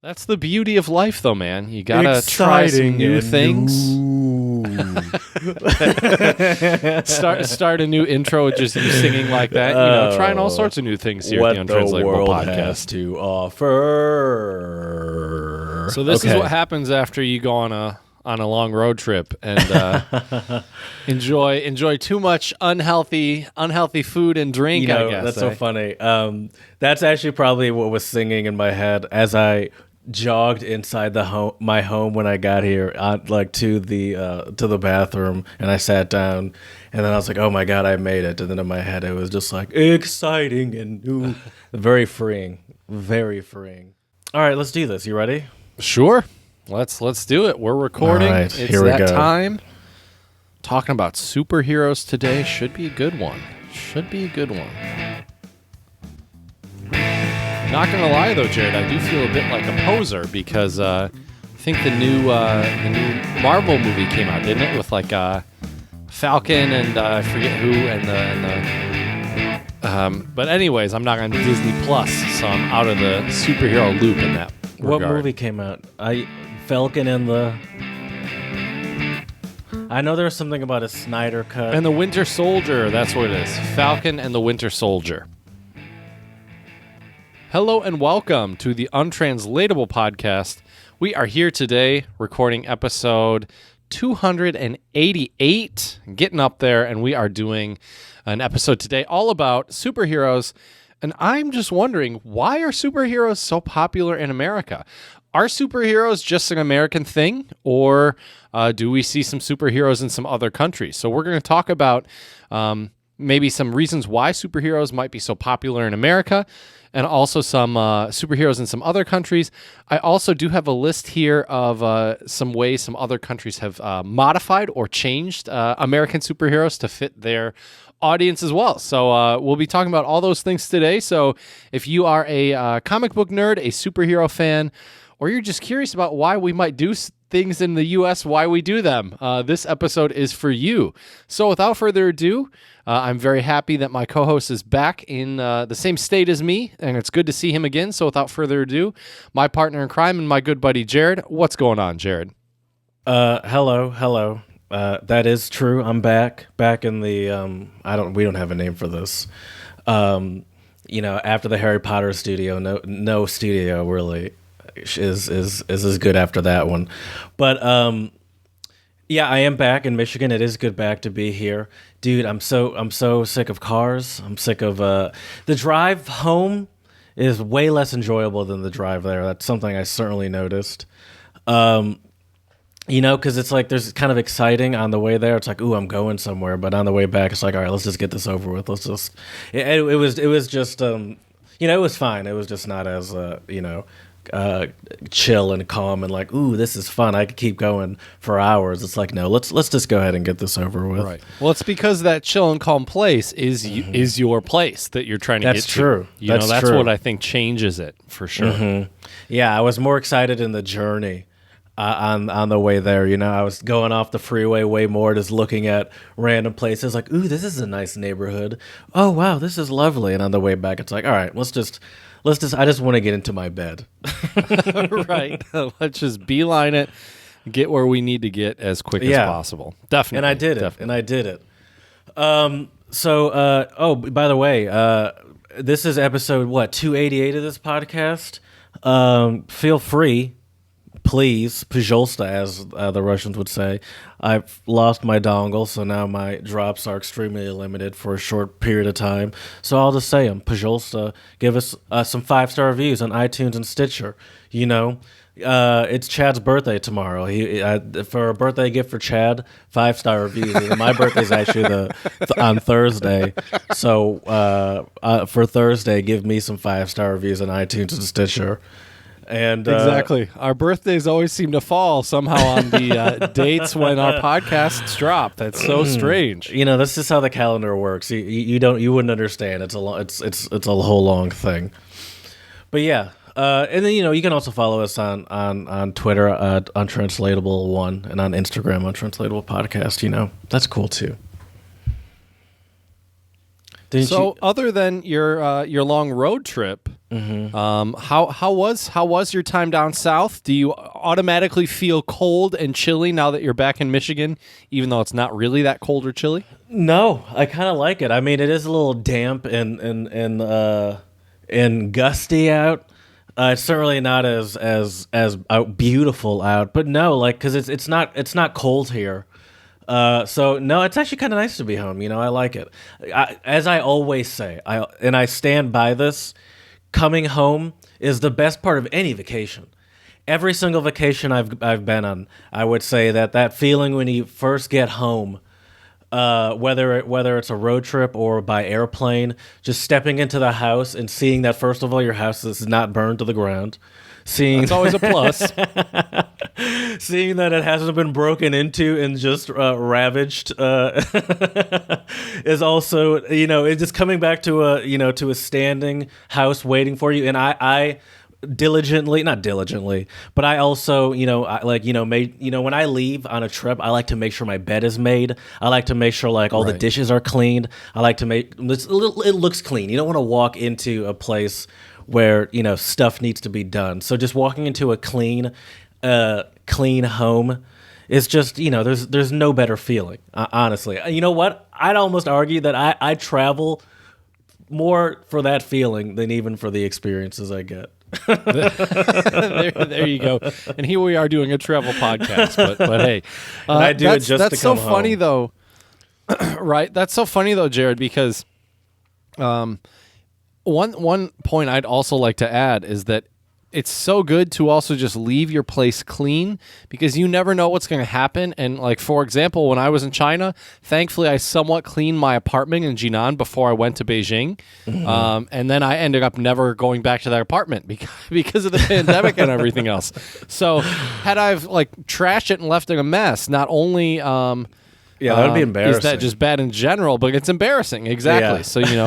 That's the beauty of life, though, man. You gotta try some new things. Start a new intro with just you singing like that. Trying all sorts of new things here at the Untranslatable world podcast. has to offer. So this is what happens after you go on a long road trip and enjoy too much unhealthy food and drink. I guess that's so funny. That's actually probably what was singing in my head as I jogged inside my home when I got here, to the bathroom, and I sat down, and then I was like, "Oh my god, I made it!" And then in my head, it was just like exciting and new, very freeing, very freeing. All right, let's do this. You ready? Sure. Let's do it. We're recording. All right, it's here we go. Time. Talking about superheroes today should be a good one. Not gonna lie though, Jared, I do feel a bit like a poser because I think the new Marvel movie came out, didn't it? With Falcon and I forget who but anyways, I'm not on Disney Plus, so I'm out of the superhero loop in that regard. What movie came out? Falcon and the... I know there's something about a Snyder cut. And the Winter Soldier, that's what it is. Falcon and the Winter Soldier. Hello and welcome to the Untranslatable podcast. We are here today recording episode 288, getting up there, and we are doing an episode today all about superheroes. And I'm just wondering, why are superheroes so popular in America? Are superheroes just an American thing, or do we see some superheroes in some other countries? So we're going to talk about maybe some reasons why superheroes might be so popular in America, and also some superheroes in some other countries. I also do have a list here of some ways some other countries have modified or changed American superheroes to fit their audience as well. So we'll be talking about all those things today. So if you are a comic book nerd, a superhero fan, or you're just curious about why we might do things in the U.S., why we do them, this episode is for you. So without further ado, I'm very happy that my co-host is back in the same state as me, and it's good to see him again. So without further ado, my partner in crime and my good buddy Jared. What's going on, Jared? Hello. That is true. I'm back in the we don't have a name for this. After the Harry Potter studio, no studio really is as good after that one. But I am back in Michigan. It is good back to be here. Dude, I'm so sick of cars. I'm sick of the drive home is way less enjoyable than the drive there. That's something I certainly noticed. Because it's like there's kind of exciting on the way there. It's like, ooh, I'm going somewhere. But on the way back, it's like, all right, let's just get this over with. Let's just. It was just it was fine. It was just not as chill and calm and like, ooh, this is fun. I could keep going for hours. It's like, no, let's just go ahead and get this over with. Right. Well, it's because that chill and calm place is your place that you're trying to get to. That's true. That's true. what I think changes it for sure. Mm-hmm. Yeah, I was more excited in the journey. On the way there, I was going off the freeway way more, just looking at random places like, ooh, this is a nice neighborhood. Oh, wow, this is lovely. And on the way back, it's like, all right, let's just, I just want to get into my bed. Right. Let's just beeline it, get where we need to get as quick as possible. Definitely. And I did it. By the way, this is episode, 288 of this podcast. Feel free. Please, пожалуйста, as the Russians would say. I've lost my dongle, so now my drops are extremely limited for a short period of time. So I'll just say them. Пожалуйста, give us some 5-star reviews on iTunes and Stitcher. It's Chad's birthday tomorrow. For a birthday gift for Chad, 5-star reviews. My birthday's actually on Thursday. So for Thursday, give me some 5-star reviews on iTunes and Stitcher. And exactly. Our birthdays always seem to fall somehow on the dates when our podcasts drop. That's so strange. This is how the calendar works. You wouldn't understand. It's a whole long thing. But yeah, and then you can also follow us on Twitter Untranslatable1 and on Instagram Untranslatable Podcast. That's cool too. Didn't So, you? other than your long road trip, how was your time down south? Do you automatically feel cold and chilly now that you're back in Michigan, even though it's not really that cold or chilly? No, I kind of like it. I mean, it is a little damp and gusty out. It's certainly not as beautiful out, but no, like because it's not cold here. So no, it's actually kind of nice to be home. I like it. As I always say, I stand by this. Coming home is the best part of any vacation. Every single vacation I've been on, I would say that feeling when you first get home, whether it's a road trip or by airplane, just stepping into the house and seeing that first of all your house is not burned to the ground, seeing It's always a plus. seeing that it hasn't been broken into and just ravaged is also it's just coming back to a standing house waiting for you. And I diligently, not diligently, but I also when I leave on a trip, I like to make sure my bed is made. I like to make sure like all the Right. dishes are cleaned. I like to make it looks clean. You don't want to walk into a place where stuff needs to be done. So just walking into a clean home is just there's no better feeling. Honestly, you know what? I'd almost argue that I travel more for that feeling than even for the experiences I get. There you go. And here we are doing a travel podcast. But hey, And I do it that's, just that's to so come funny home. though, right? That's so funny though, Jared, because one point I'd also like to add is that it's so good to also just leave your place clean because you never know what's going to happen. And like, for example, when I was in China, thankfully I somewhat cleaned my apartment in Jinan before I went to Beijing. And then I ended up never going back to that apartment because of the pandemic and everything else. So had I've like trashed it and left it a mess, not only, Yeah, that would be embarrassing. is that just bad in general, but it's embarrassing. Exactly. Yeah.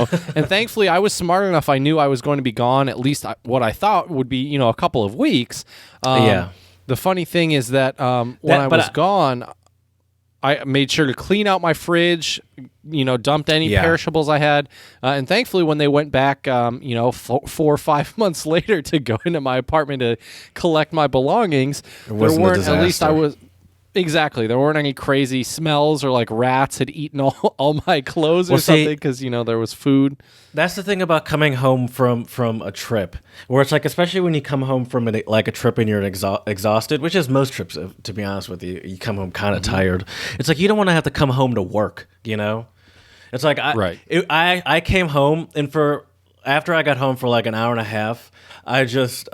So, and thankfully I was smart enough. I knew I was going to be gone at least what I thought would be, a couple of weeks. Yeah. The funny thing is that when I was gone, I made sure to clean out my fridge, dumped any Yeah. perishables I had. And thankfully when they went back, 4 or 5 months later to go into my apartment to collect my belongings, wasn't a disaster. Exactly. There weren't any crazy smells or like rats had eaten all my clothes or Well, see- something because, there was food. That's the thing about coming home from a trip, where it's like, especially when you come home from a trip and you're exhausted, which is most trips, to be honest with you. You come home kind of tired. It's like you don't want to have to come home to work. It's like Right. I came home and after I got home for like an hour and a half, I just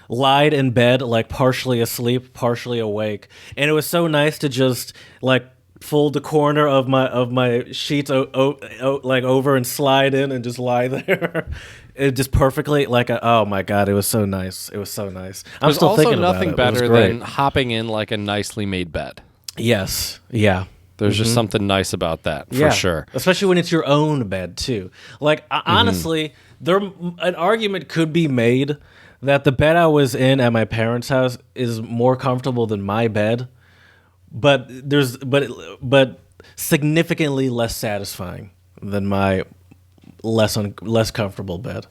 lied in bed, like partially asleep, partially awake, and it was so nice to just like fold the corner of my sheets like over and slide in and just lie there. It just perfectly oh my god, it was so nice. It was so nice. I'm There's still also thinking nothing about it. It was better great. than hopping in like a nicely made bed. Yes, yeah. There's just something nice about that, for Yeah, sure. especially when it's your own bed too. Like honestly, an argument could be made that the bed I was in at my parents' house is more comfortable than my bed, but but significantly less satisfying than my less comfortable bed.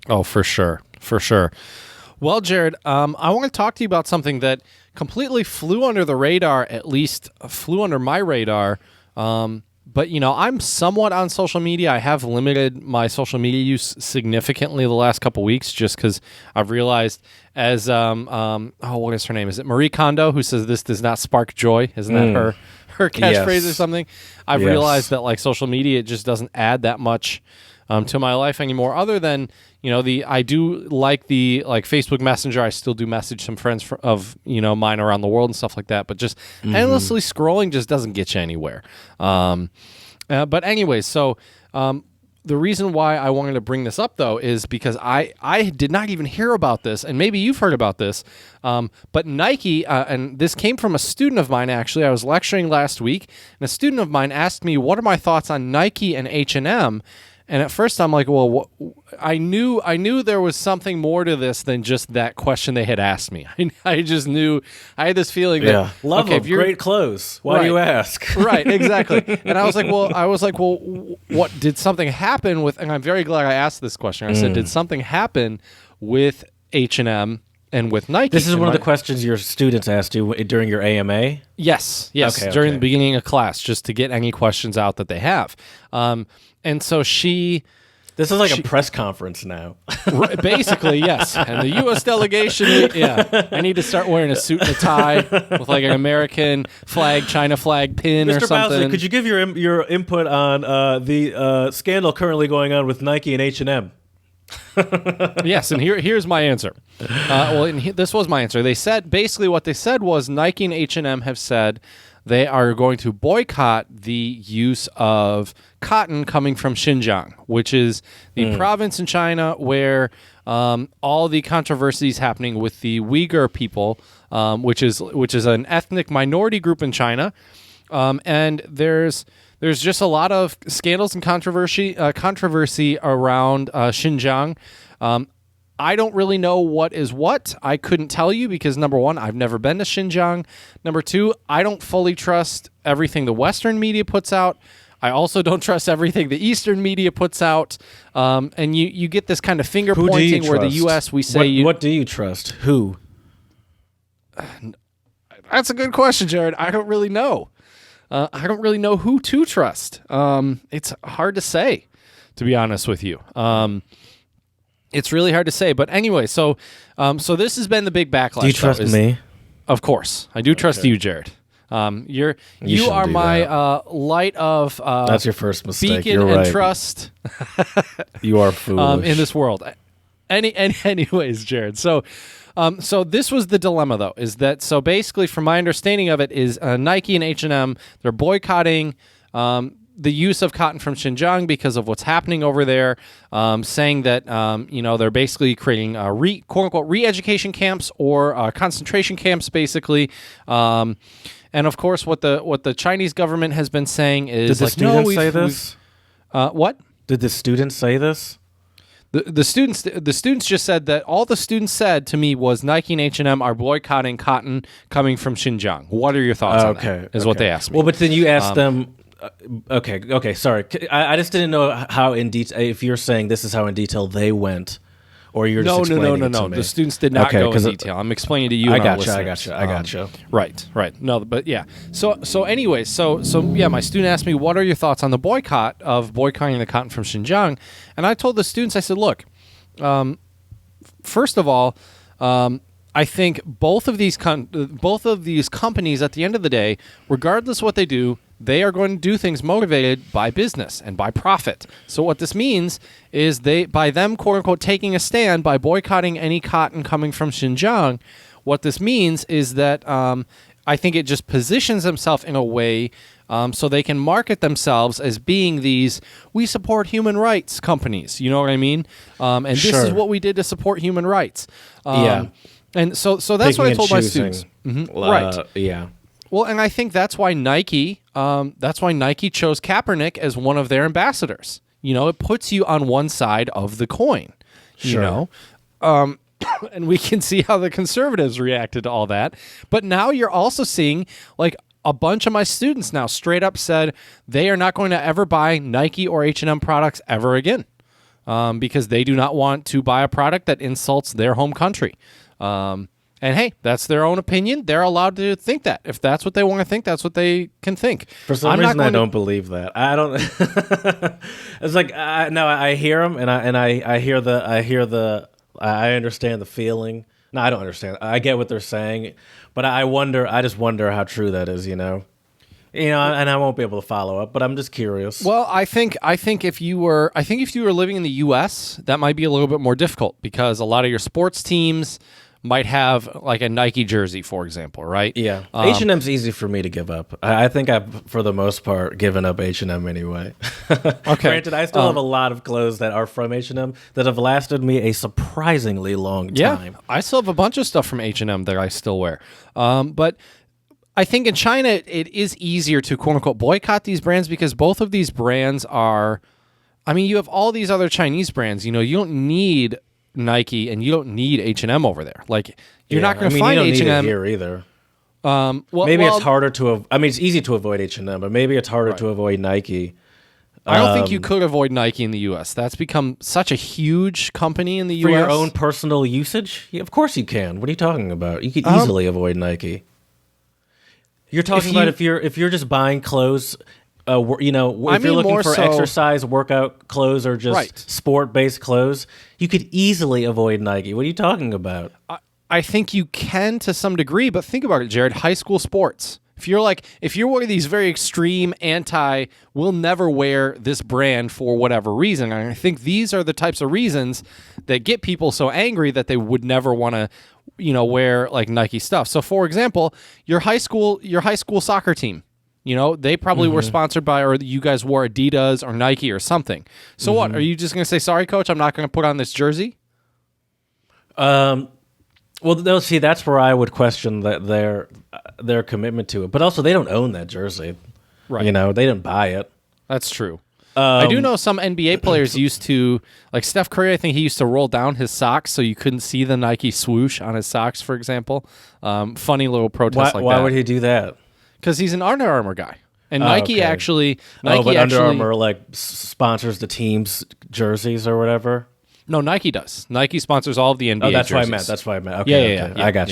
Oh, for sure. For sure. Well, Jared, I want to talk to you about something that completely flew under the radar, at least flew under my radar. But, I'm somewhat on social media. I have limited my social media use significantly the last couple weeks just because I've realized as, what is her name? Is it Marie Kondo who says this does not spark joy? Isn't that her catchphrase or Yes. something? I've Yes. realized that like social media, it just doesn't add that much to my life anymore, other than I do like the like Facebook Messenger. I still do message some friends of mine around the world and stuff like that, but just endlessly scrolling just doesn't get you anywhere. But anyways, so the reason why I wanted to bring this up though is because I did not even hear about this, and maybe you've heard about this, but Nike, and this came from a student of mine actually. I was lecturing last week, and a student of mine asked me what are my thoughts on Nike and H&M. And at first I'm like, well, I knew there was something more to this than just that question they had asked me. I just knew, I had this feeling that, love okay, them, great clothes. Why do you ask? Right, exactly. And I was like, well, what did something happen with, and I'm very glad I asked this question. I said, did something happen with H&M and with Nike? This is one of the questions your students asked you during your AMA? Yes, during the beginning of class, just to get any questions out that they have. And so she... This is like a press conference now. Basically, yes. And the U.S. delegation, I need to start wearing a suit and a tie with like an American flag, China flag pin Mr. or something. Bowsley, could you give your input on the scandal currently going on with Nike and H&M? Yes, and here's my answer. This was my answer. They said, basically what they said was Nike and H&M have said they are going to boycott the use of cotton coming from Xinjiang, which is the province in China where all the controversies happening with the Uyghur people, which is an ethnic minority group in China, and there's just a lot of scandals and controversy around Xinjiang. I don't really know what is what. I couldn't tell you because, number one, I've never been to Xinjiang. Number two, I don't fully trust everything the Western media puts out. I also don't trust everything the Eastern media puts out. And you get this kind of finger pointing where the U.S. we say what do you trust? Who? That's a good question, Jared. I don't really know. I don't really know who to trust. It's hard to say, to be honest with you. It's really hard to say. But anyway, so this has been the big backlash. Do you trust me? Of course. I do trust you, Jared. You are my light of that's your first mistake. Beacon You're right. and trust. You are foolish in this world. Anyways, Jared. So this was the dilemma, though, is that basically, from my understanding of it, is Nike and H&M, they're boycotting the use of cotton from Xinjiang because of what's happening over there, saying that they're basically creating quote unquote re-education camps or concentration camps, basically. And of course, what the Chinese government has been saying is, did the students say this? What? Did the students say this? The students just said that all the students said to me was Nike and H&M are boycotting cotton coming from Xinjiang. What are your thoughts on that? Is what they asked me. Well, but then you asked them. Okay. Sorry, I just didn't know how in detail. If you're saying this is how in detail they went, or you're just explaining it to me. The students did not go in detail. I'm explaining to you. I gotcha. Right. No, but yeah. So anyway, my student asked me, "What are your thoughts on the boycotting the cotton from Xinjiang?" And I told the students, I said, "Look, first of all, I think both of these companies, at the end of the day, regardless of what they do, they are going to do things motivated by business and by profit. So what this means is by them, quote unquote, taking a stand by boycotting any cotton coming from Xinjiang, what this means is that I think it just positions themselves in a way so they can market themselves as being these, we support human rights companies. You know what I mean? And this is what we did to support human rights. And so that's what I told my students. Right. Yeah. Well, and I think that's why Nike chose Kaepernick as one of their ambassadors. It puts you on one side of the coin. Sure. And we can see how the conservatives reacted to all that. But now you're also seeing, like, a bunch of my students now straight up said they are not going to ever buy Nike or H&M products ever again because they do not want to buy a product that insults their home country. And hey, that's their own opinion. They're allowed to think that. If that's what they want to think, that's what they can think. For some reason, I don't believe that. I don't. It's like I hear them, and I understand the feeling. No, I don't understand. I get what they're saying, but I just wonder how true that is. And I won't be able to follow up, but I'm just curious. Well, I think if you were living in the U.S., that might be a little bit more difficult because a lot of your sports teams might have like a Nike jersey, for example, right? Yeah. H&M's easy for me to give up. I think I've, for the most part, given up H&M anyway. Okay. Granted, I still have a lot of clothes that are from H&M that have lasted me a surprisingly long time. Yeah, I still have a bunch of stuff from H&M that I still wear. But I think in China, it is easier to, quote unquote, boycott these brands because both of these brands are I mean, you have all these other Chinese brands. You don't need Nike and you don't need H&M over there. Like, you're not going to find you don't H&M need it here either. Well, Maybe it's harder to. I mean, it's easy to avoid H&M, but maybe it's harder Right. to avoid Nike. I don't think you could avoid Nike in the U.S. That's become such a huge company in the U.S. For your own personal usage? Yeah, of course you can. What are you talking about? You could easily avoid Nike. You're talking about if you're just buying clothes, if you're looking for exercise, workout clothes, or just sport-based clothes, you could easily avoid Nike. What are you talking about? I think you can to some degree, but think about it, Jared. High school sports. If you're one of these very extreme we'll never wear this brand for whatever reason, and I think these are the types of reasons that get people so angry that they would never want to, wear like Nike stuff. So, for example, your high school soccer team, they probably were sponsored by, or you guys wore Adidas or Nike or something. So what? Are you just going to say, sorry, coach, I'm not going to put on this jersey? Well, see, that's where I would question their commitment to it. But also, they don't own that jersey. Right. They didn't buy it. That's true. I do know some NBA players used to, like Steph Curry, I think he used to roll down his socks so you couldn't see the Nike swoosh on his socks, for example. Funny little protest like that. Why would he do that? Because he's an Under Armour guy. And Nike actually... Under Armour sponsors the team's jerseys or whatever? No, Nike does. Nike sponsors all of the NBA that's jerseys. That's what I meant. Okay, yeah. I got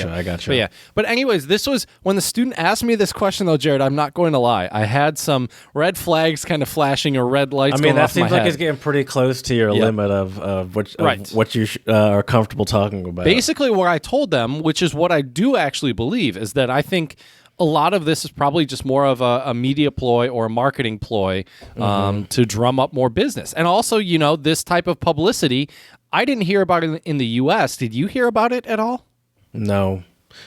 you. But anyways, this was when the student asked me this question, though, Jared. I'm not going to lie. I had some red flags kind of flashing or red lights. Going that off seems my like head. it's getting pretty close to your limit of what you are comfortable talking about. Basically, what I told them, which is what I do actually believe, is that I think a lot of this is probably just more of a media ploy or a marketing ploy to drum up more business. And also, this type of publicity, I didn't hear about it in the U.S. Did you hear about it at all? No.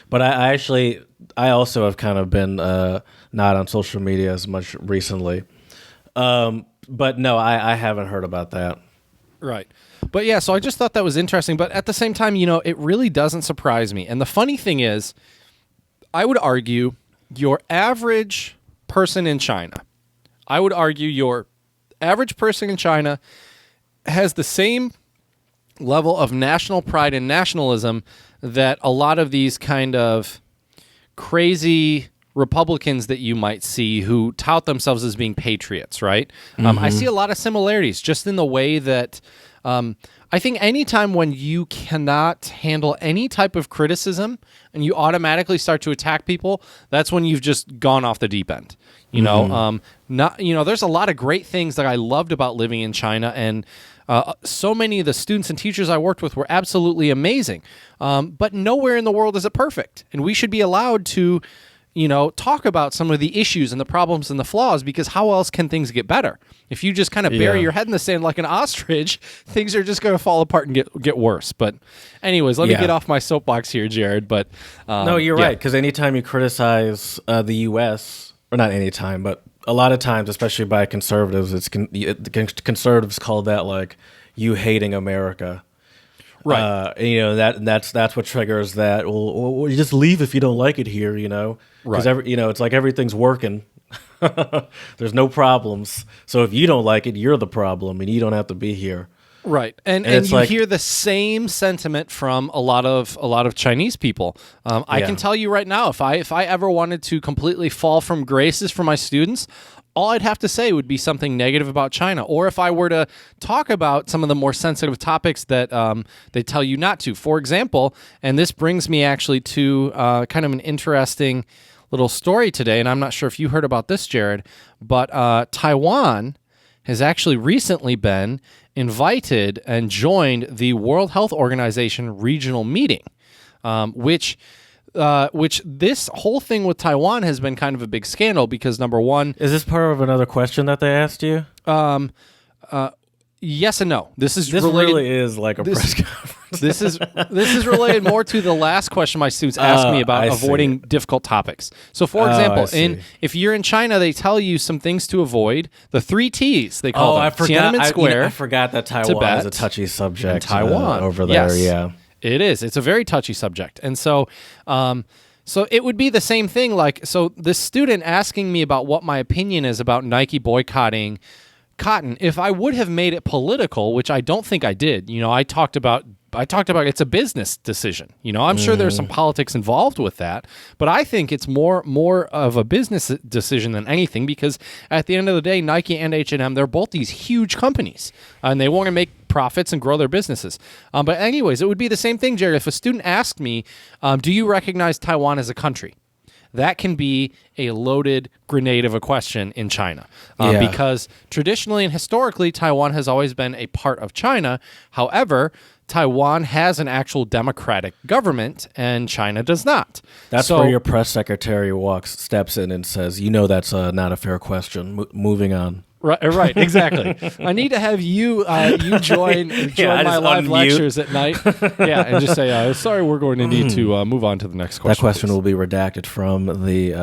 But I also have kind of been not on social media as much recently. But no, I haven't heard about that. Right. But yeah, so I just thought that was interesting. But at the same time, it really doesn't surprise me. And the funny thing is, I would argue your average person in China has the same level of national pride and nationalism that a lot of these kind of crazy Republicans that you might see who tout themselves as being patriots, right? I see a lot of similarities just in the way that I think anytime when you cannot handle any type of criticism and you automatically start to attack people, that's when you've just gone off the deep end. There's a lot of great things that I loved about living in China, and so many of the students and teachers I worked with were absolutely amazing. But nowhere in the world is it perfect, and we should be allowed to talk about some of the issues and the problems and the flaws, because how else can things get better? If you just kind of bury your head in the sand like an ostrich, things are just going to fall apart and get worse. But anyways, let me get off my soapbox here, Jared. But no, you're right, because anytime you criticize the U.S., or not anytime, but a lot of times, especially by conservatives, conservatives call that like you hating America. Right. That's what triggers that. Well, you just leave if you don't like it here, Because it's like everything's working. There's no problems. So if you don't like it, you're the problem, and you don't have to be here. Right. And you hear the same sentiment from a lot of Chinese people. I can tell you right now, if I ever wanted to completely fall from graces for my students, all I'd have to say would be something negative about China. Or if I were to talk about some of the more sensitive topics that they tell you not to. For example, and this brings me actually to kind of an interesting little story today, and I'm not sure if you heard about this, Jared, but Taiwan has actually recently been invited and joined the World Health Organization regional meeting, which this whole thing with Taiwan has been kind of a big scandal because, number one... Is this part of another question that they asked you? Yes and no. This related, really is like a press conference. This is related more to the last question my students asked me about avoiding difficult topics. So, for example, if you're in China, they tell you some things to avoid. The 3 T's they call them. I forgot. Tiananmen Square. I forgot that Taiwan Tibet, is a touchy subject. Taiwan over there, yes, yeah, it is. It's a very touchy subject, and so. So it would be the same thing. Like, so this student asking me about what my opinion is about Nike boycotting Cotton, if I would have made it political, which I don't think I did, I talked about it's a business decision. I'm sure there's some politics involved with that, but I think it's more of a business decision than anything, because at the end of the day, Nike and H&M, they're both these huge companies, and they want to make profits and grow their businesses. But anyways, it would be the same thing, Jared. If a student asked me, do you recognize Taiwan as a country? That can be a loaded grenade of a question in China, because traditionally and historically, Taiwan has always been a part of China. However, Taiwan has an actual democratic government, and China does not. That's where your press secretary steps in and says, that's not a fair question. Moving on. Right, exactly. I need to have you join my live lectures at night. Yeah, and just say, sorry, we're going to need to move on to the next question. That question please. will be redacted from the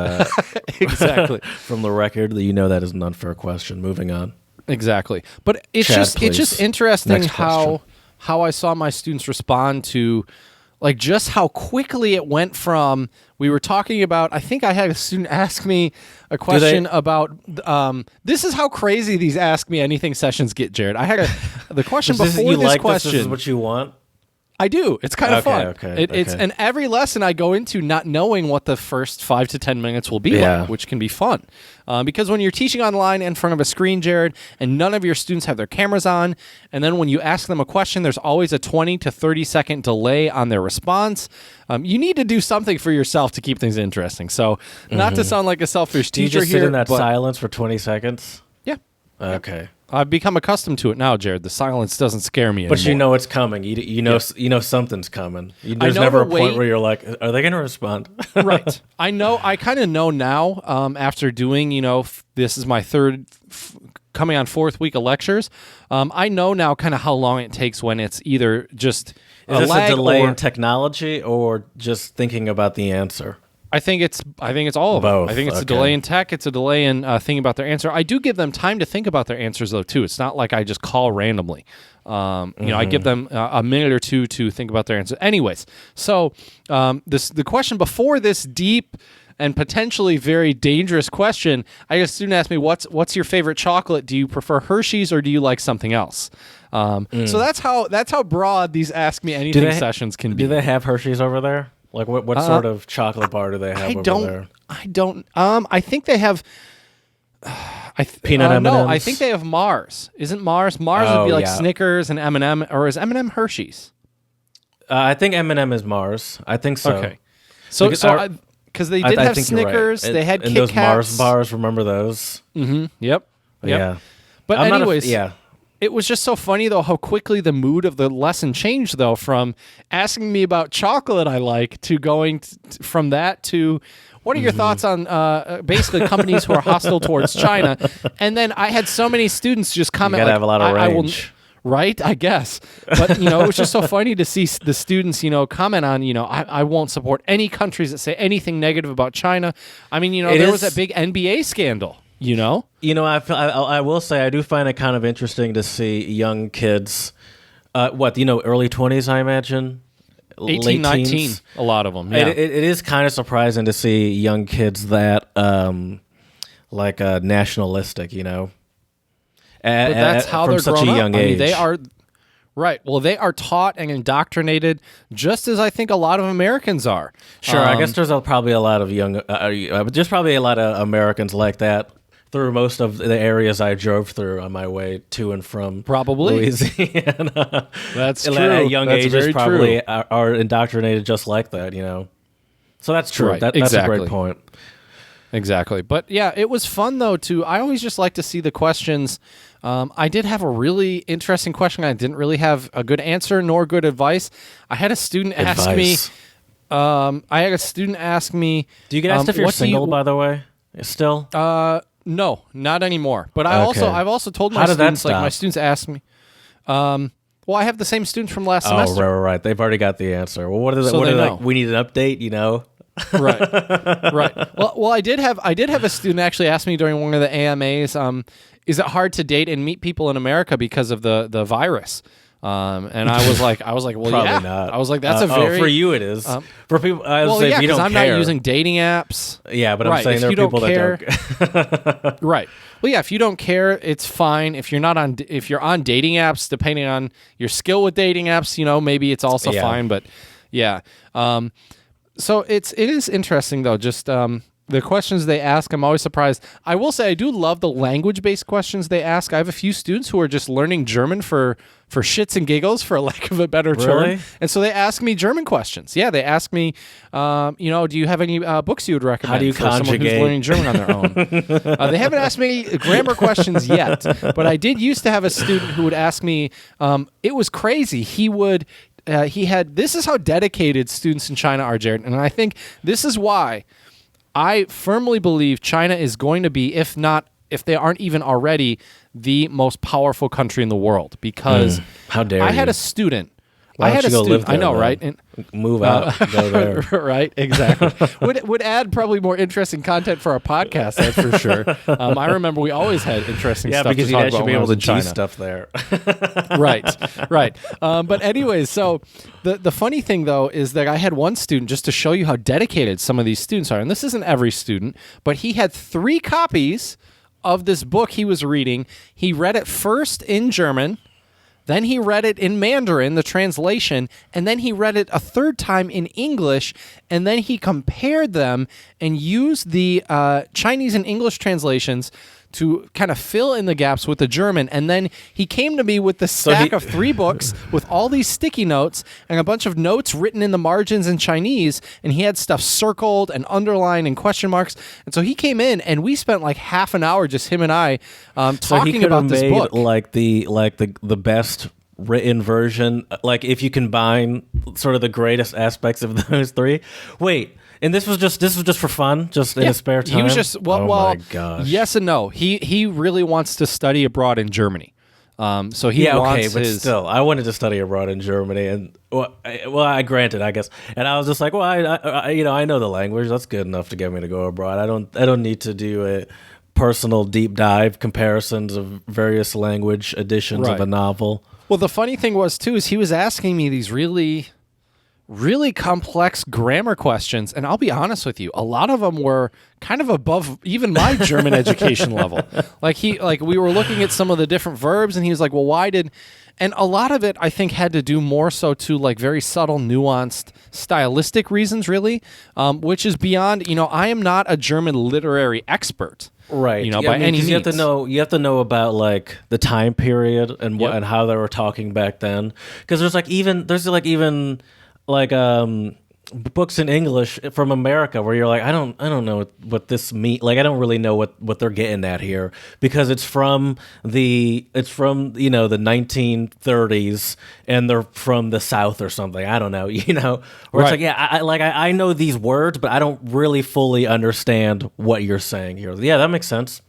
exactly from the record. That is an unfair question. Moving on. Exactly, but it's just interesting how I saw my students respond to, like, just how quickly it went from, we were talking about, I think I had a student ask me a question about, this is how crazy these Ask Me Anything sessions get, Jared. I had the question before this question. This is what you want? I do. It's kind of fun. It's and every lesson I go into not knowing what the first 5 to 10 minutes will be like, which can be fun. Because when you're teaching online in front of a screen, Jared, and none of your students have their cameras on, and then when you ask them a question, there's always a 20 to 30 second delay on their response. You need to do something for yourself to keep things interesting. So, not to sound like a selfish teacher do you just here, sit in that silence for 20 seconds? Yeah. Okay. I've become accustomed to it now, Jared. The silence doesn't scare me anymore. But you know it's coming. You know something's coming. There's never a point where you're like, are they going to respond? Right. I kind of know now, after doing, this is my coming on fourth week of lectures. I know now kind of how long it takes when it's either just a delay in technology or just thinking about the answer. I think it's all of them. I think it's a delay in tech. It's a delay in thinking about their answer. I do give them time to think about their answers, though, too. It's not like I just call randomly. I give them a minute or two to think about their answer. Anyways, so the question before this deep and potentially very dangerous question, I had a student ask me, "What's your favorite chocolate? Do you prefer Hershey's or do you like something else?" So that's how broad these Ask Me Anything sessions can be. Do they have Hershey's over there? Like what sort of chocolate bar do they have over there? I don't. I think they have. Peanut M&Ms? No, I think they have Mars. Isn't Mars? Mars would be like Snickers and M&M, or is M&M Hershey's? I think M&M is Mars. I think so. Okay. So because they did have Snickers, right. They had and Kit those Kats. Mars bars. Remember those? Mm-hmm. Yep. Yeah. But anyways, it was just so funny, though, how quickly the mood of the lesson changed, though, from asking me about chocolate I like to going from that to what are your thoughts on basically companies who are hostile towards China? And then I had so many students just comment. You gotta have a lot of range. Right, I guess. But, it was just so funny to see the students, comment on, I won't support any countries that say anything negative about China. I mean, there was that big NBA scandal. I will say I do find it kind of interesting to see young kids, early 20s, I imagine. 18, late 19, teens. A lot of them, yeah. It is kind of surprising to see young kids that, nationalistic, But that's how from they're such grown a young up. age. I mean, they are... Right. Well, they are taught and indoctrinated just as I think a lot of Americans are. Sure. I guess there's probably a lot of there's probably a lot of Americans like that through most of the areas I drove through on my way to and from Louisiana. That's true. At young that's ages probably true. are indoctrinated just like that, So that's true. Right. That's exactly. a great point. Exactly. But yeah, it was fun, though, I always just like to see the questions. I did have a really interesting question. I didn't really have a good answer nor good advice. I had a student ask me... Do you get asked if you're single, by the way? Still? No, not anymore. But I've also told my students, like my students ask me. Well, I have the same students from last semester. Oh, right. They've already got the answer. Well, what is it? So what they are know. We need an update, Right. Well, I did have a student actually ask me during one of the AMAs, is it hard to date and meet people in America because of the virus? And I was like, well, Probably yeah. not. I was like, that's a very for you it is. For people, I would well, say yeah, if you don't I'm care. not using dating apps. Yeah, but I'm Right, saying if there are you don't people care- that don't. Right. Well, yeah, if you don't care, it's fine. If you're on dating apps, depending on your skill with dating apps, maybe it's also Yeah. fine. But yeah. So it is interesting though. Just the questions they ask, I'm always surprised. I will say I do love the language-based questions they ask. I have a few students who are just learning German for shits and giggles, for a lack of a better term. Really? And so they ask me German questions. Yeah, they ask me, do you have any books you would recommend How do you for someone who's conjugate? learning German on their own? They haven't asked me grammar questions yet, but I did used to have a student who would ask me. It was crazy. This is how dedicated students in China are, Jared, and I think this is why I firmly believe China is going to be, if they aren't even already, the most powerful country in the world. Because How dare I had you. a student. Why don't you go live I there, know, though? right? And, Move out, go there. right, exactly. would add probably more interesting content for our podcast, that's for sure. I remember we always had interesting Yeah, stuff because to you'd talk actually about be when I able was to in China. G stuff there. Right. But anyways, so the funny thing though is that I had one student, just to show you how dedicated some of these students are, and this isn't every student, but he had 3 copies of this book he was reading. He read it first in German, then he read it in Mandarin, the translation, and then he read it a third time in English, and then he compared them and used the Chinese and English translations to kind of fill in the gaps with the German. And then he came to me with the stack of 3 books with all these sticky notes and a bunch of notes written in the margins in Chinese, and he had stuff circled and underlined and question marks. And so he came in, and we spent like half an hour, just him and I, So he talking could about have this made book. like the best written version. Like if you combine sort of the greatest aspects of those 3. Wait. And this was just for fun, just in his spare time. He was just oh my gosh. yes and no. He really wants to study abroad in Germany. So he wants but his. still, I wanted to study abroad in Germany, and I granted, I guess, and I was just like, well, I know the language. That's good enough to get me to go abroad. I don't need to do a personal deep dive comparisons of various language editions of Right. a novel. Well, the funny thing was too is he was asking me these really complex grammar questions, and I'll be honest with you, a lot of them were kind of above even my German education level. Like we were looking at some of the different verbs, and he was like, well, and a lot of it I think had to do more so to like very subtle, nuanced, stylistic reasons, really, which is beyond. I am not a German literary expert. Right. By any means. You have to know about like the time period and what Yep. and how they were talking back then. Because there's even books in English from America where you're like, I don't know what this mean. Like I don't really know what they're getting at here, because it's from the 1930s and they're from the South or something. I don't know, where it's Right. like, I know these words, but I don't really fully understand what you're saying here. Yeah, that makes sense.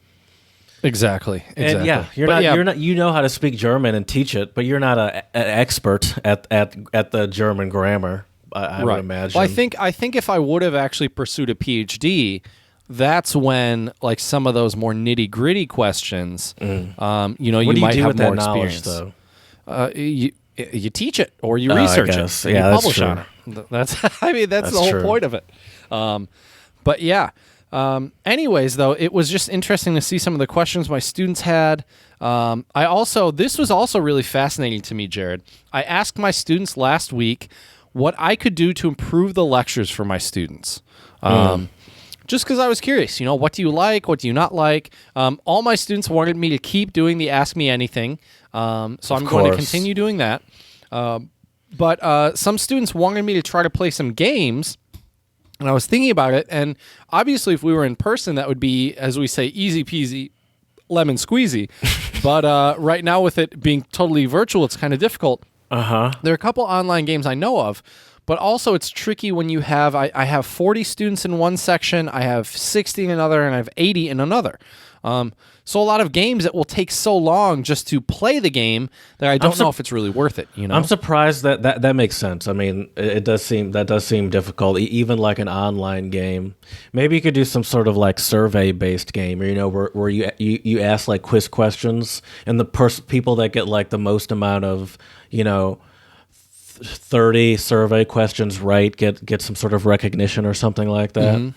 Exactly. And yeah, you're not you know how to speak German and teach it, but you're not an expert at the German grammar. I would imagine. Well, I think if I would have actually pursued a PhD, that's when like some of those more nitty gritty questions, you What you do you might do have with that more knowledge, experience. though? You teach it or you I research guess. it. And Yeah, you that's publish true. on it. That's that's That's the whole true. point of it. But yeah. Anyways, though, it was just interesting to see some of the questions my students had. This was also really fascinating to me, Jared. I asked my students last week what I could do to improve the lectures for my students. Just because I was curious, what do you like? What do you not like? All my students wanted me to keep doing the Ask Me Anything. So I'm going to course. continue doing that. But some students wanted me to try to play some games. And I was thinking about it, and obviously if we were in person, that would be, as we say, easy peasy, lemon squeezy. But right now with it being totally virtual, it's kind of difficult. Uh-huh. There are a couple online games I know of, but also it's tricky when you have, I have 40 students in one section, I have 60 in another, and I have 80 in another. So a lot of games, it will take so long just to play the game that I don't know if it's really worth it. I'm surprised that makes sense. I mean, it does seem difficult, even like an online game. Maybe you could do some sort of like survey based game, where you ask like quiz questions, and the people that get like the most amount of 30 survey questions right get some sort of recognition or something like that. Mm-hmm.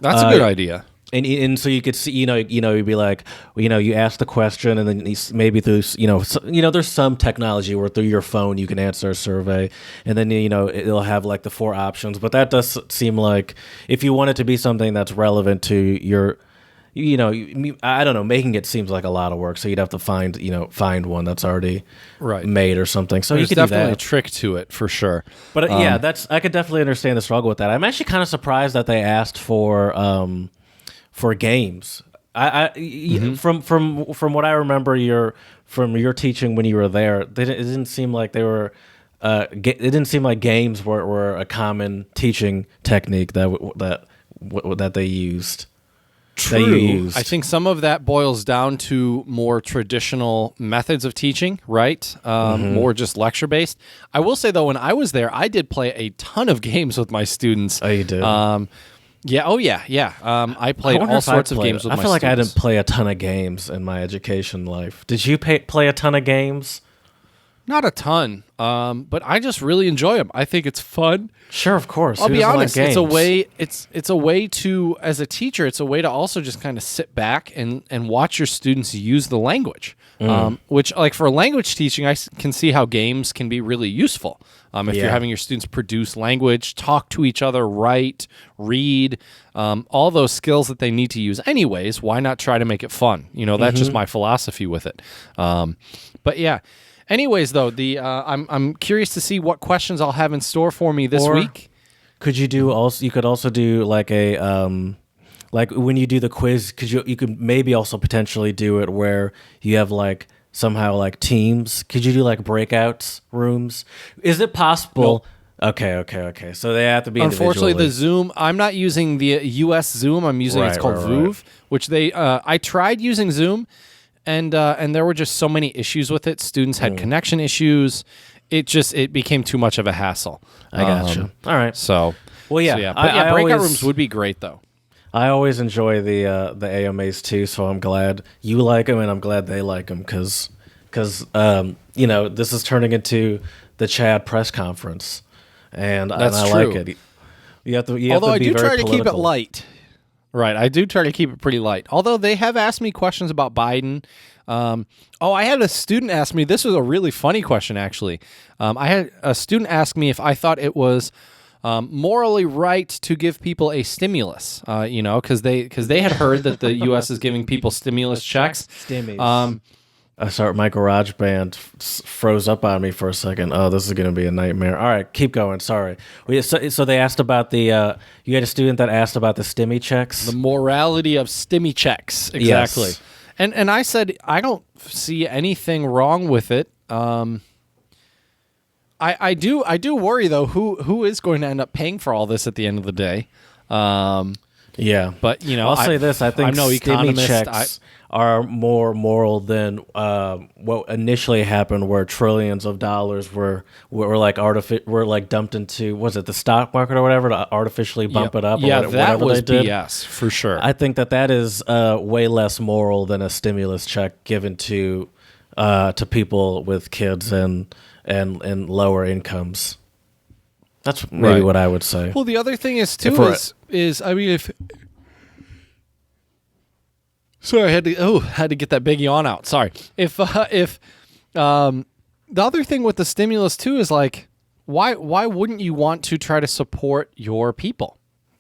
That's a good idea. And so you could see, you'd be like, you ask the question, and then maybe through, there's some technology where through your phone you can answer a survey, and then it'll have like the 4 options. But that does seem like if you want it to be something that's relevant to your, I don't know, making it seems like a lot of work. So you'd have to find one that's already made or something. So There's you could definitely do that. a trick to it for sure. But I could definitely understand the struggle with that. I'm actually kind of surprised that they asked for games. From what I remember from your teaching when you were there, it didn't seem like they were. It didn't seem like games were a common teaching technique that they used. True. That you used. I think some of that boils down to more traditional methods of teaching, right? More just lecture based. I will say though, when I was there, I did play a ton of games with my students. Oh, you did. Yeah. Oh, yeah. Yeah. I played all sorts of games with my students. I feel like I didn't play a ton of games in my education life. Did you play a ton of games? Not a ton, but I just really enjoy them. I think it's fun. Sure, of course. I'll be honest. It's a way. It's a way to, as a teacher, it's a way to also just kind of sit back and watch your students use the language. Which, like for language teaching, I can see how games can be really useful. If you're having your students produce language, talk to each other, write, read, all those skills that they need to use anyways, why not try to make it fun? That's just my philosophy with it. But yeah. Anyways, though, I'm curious to see what questions I'll have in store for me this week. Could you do also? You could also do like a like when you do the quiz. You could maybe also potentially do it where you have like somehow like teams. Could you do like breakouts rooms? Is it possible? No. Okay. So they have to be. Unfortunately, the Zoom. I'm not using the US Zoom. I'm using it's called VooV, which I tried using Zoom. And there were just so many issues with it. Students had connection issues. It became too much of a hassle. I gotcha. All right. So, well, yeah. So yeah. But breakout rooms would be great, though. I always enjoy the AMAs too. So I'm glad you like them, and I'm glad they like them because this is turning into the Chad press conference, and I like it. You have to. Although I do try to keep it light. Right, I do try to keep it pretty light. Although they have asked me questions about Biden. I had a student ask me, this was a really funny question, actually. I had a student ask me if I thought it was morally right to give people a stimulus, because they had heard that the U.S. is giving people stimulus checks. Stimmies. My garage band froze up on me for a second. Oh, this is going to be a nightmare. All right, keep going. Sorry. So they asked about the. You had a student that asked about the stimmy checks. The morality of stimmy checks. Exactly. Yes. And I said I don't see anything wrong with it. I do worry though. Who is going to end up paying for all this at the end of the day? Yeah, but I'll say this: I think I'm no economist. Checks are more moral than what initially happened, where trillions of dollars were like dumped into the stock market or whatever to artificially bump it up. Yeah, that was did. BS for sure. I think that is way less moral than a stimulus check given to people with kids and lower incomes. That's maybe what I would say. Well, the other thing is too I mean if. Sorry, I had to get that big yawn out. Sorry. If the other thing with the stimulus too is like, why wouldn't you want to try to support your people?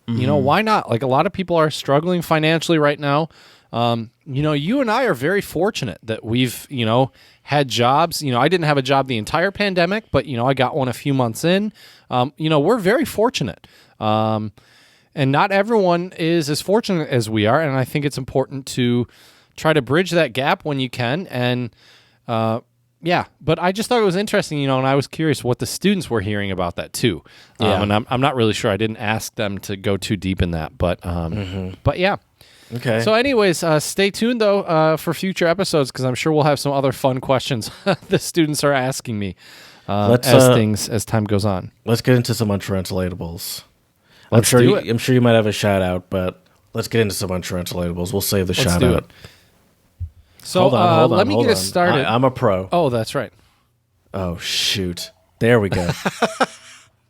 Mm-hmm. Why not? Like a lot of people are struggling financially right now. You and I are very fortunate that we've, had jobs. I didn't have a job the entire pandemic, but I got one a few months in. We're very fortunate. And not everyone is as fortunate as we are, and I think it's important to try to bridge that gap when you can. And but I just thought it was interesting, and I was curious what the students were hearing about that too. And I'm not really sure. I didn't ask them to go too deep in that, but yeah. Okay. So, anyways, stay tuned though for future episodes because I'm sure we'll have some other fun questions the students are asking me as time goes on. Let's get into some untranslatables. Let's do it. I'm sure you might have a shout out, but let's get into some untranslatables. We'll save the shout out. So hold on, let me get us on. started. I'm a pro. Oh, that's right. Oh shoot! There we go.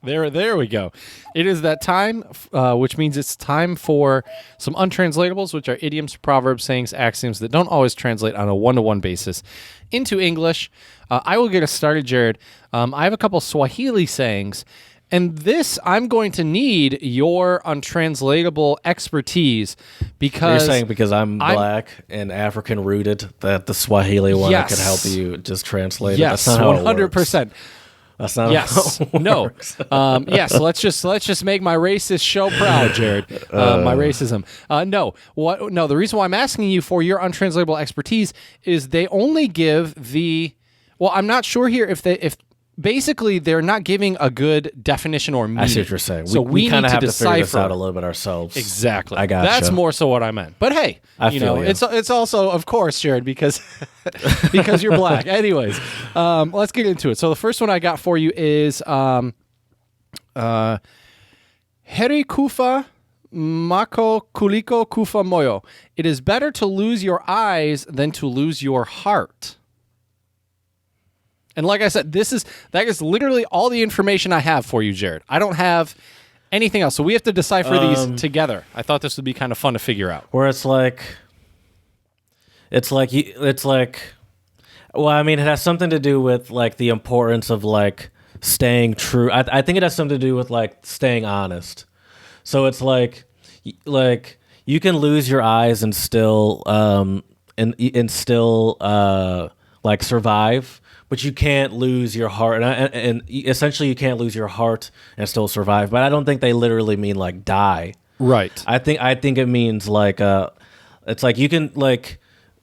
There we go. It is that time, which means it's time for some untranslatables, which are idioms, proverbs, sayings, axioms that don't always translate on a one-to-one basis into English. I will get us started, Jared. I have a couple Swahili sayings, and this I'm going to need your untranslatable expertise because You're saying because I'm black and African rooted that the Swahili one I could help you just translate it. Yes, That's not 100%. That's not Yes. how it No. works. Yes. Let's just make my racist show proud, Jared. My racism. No. What? No. The reason why I'm asking you for your untranslatable expertise is they only give the. Well, I'm not sure here if basically they're not giving a good definition or meaning. I see what you're saying. So we kind need of to have to figure this decipher out a little bit ourselves. Exactly. I gotcha. That's more so what I meant. But hey, it's also of course, Jared, because because you're black. Anyways, let's get into it. So the first one I got for you is Heri kufa mako kuliko kufa moyo. It is better to lose your eyes than to lose your heart. And like I said, that is literally all the information I have for you, Jared. I don't have anything else. So we have to decipher these together. I thought this would be kind of fun to figure out. Where well, I mean, it has something to do with like the importance of like staying true. I think it has something to do with like staying honest. So it's like you can lose your eyes and still like survive. But you can't lose your heart, and essentially you can't lose your heart and still survive. But I don't think they literally mean like die. Right. I think it means like it's like you can like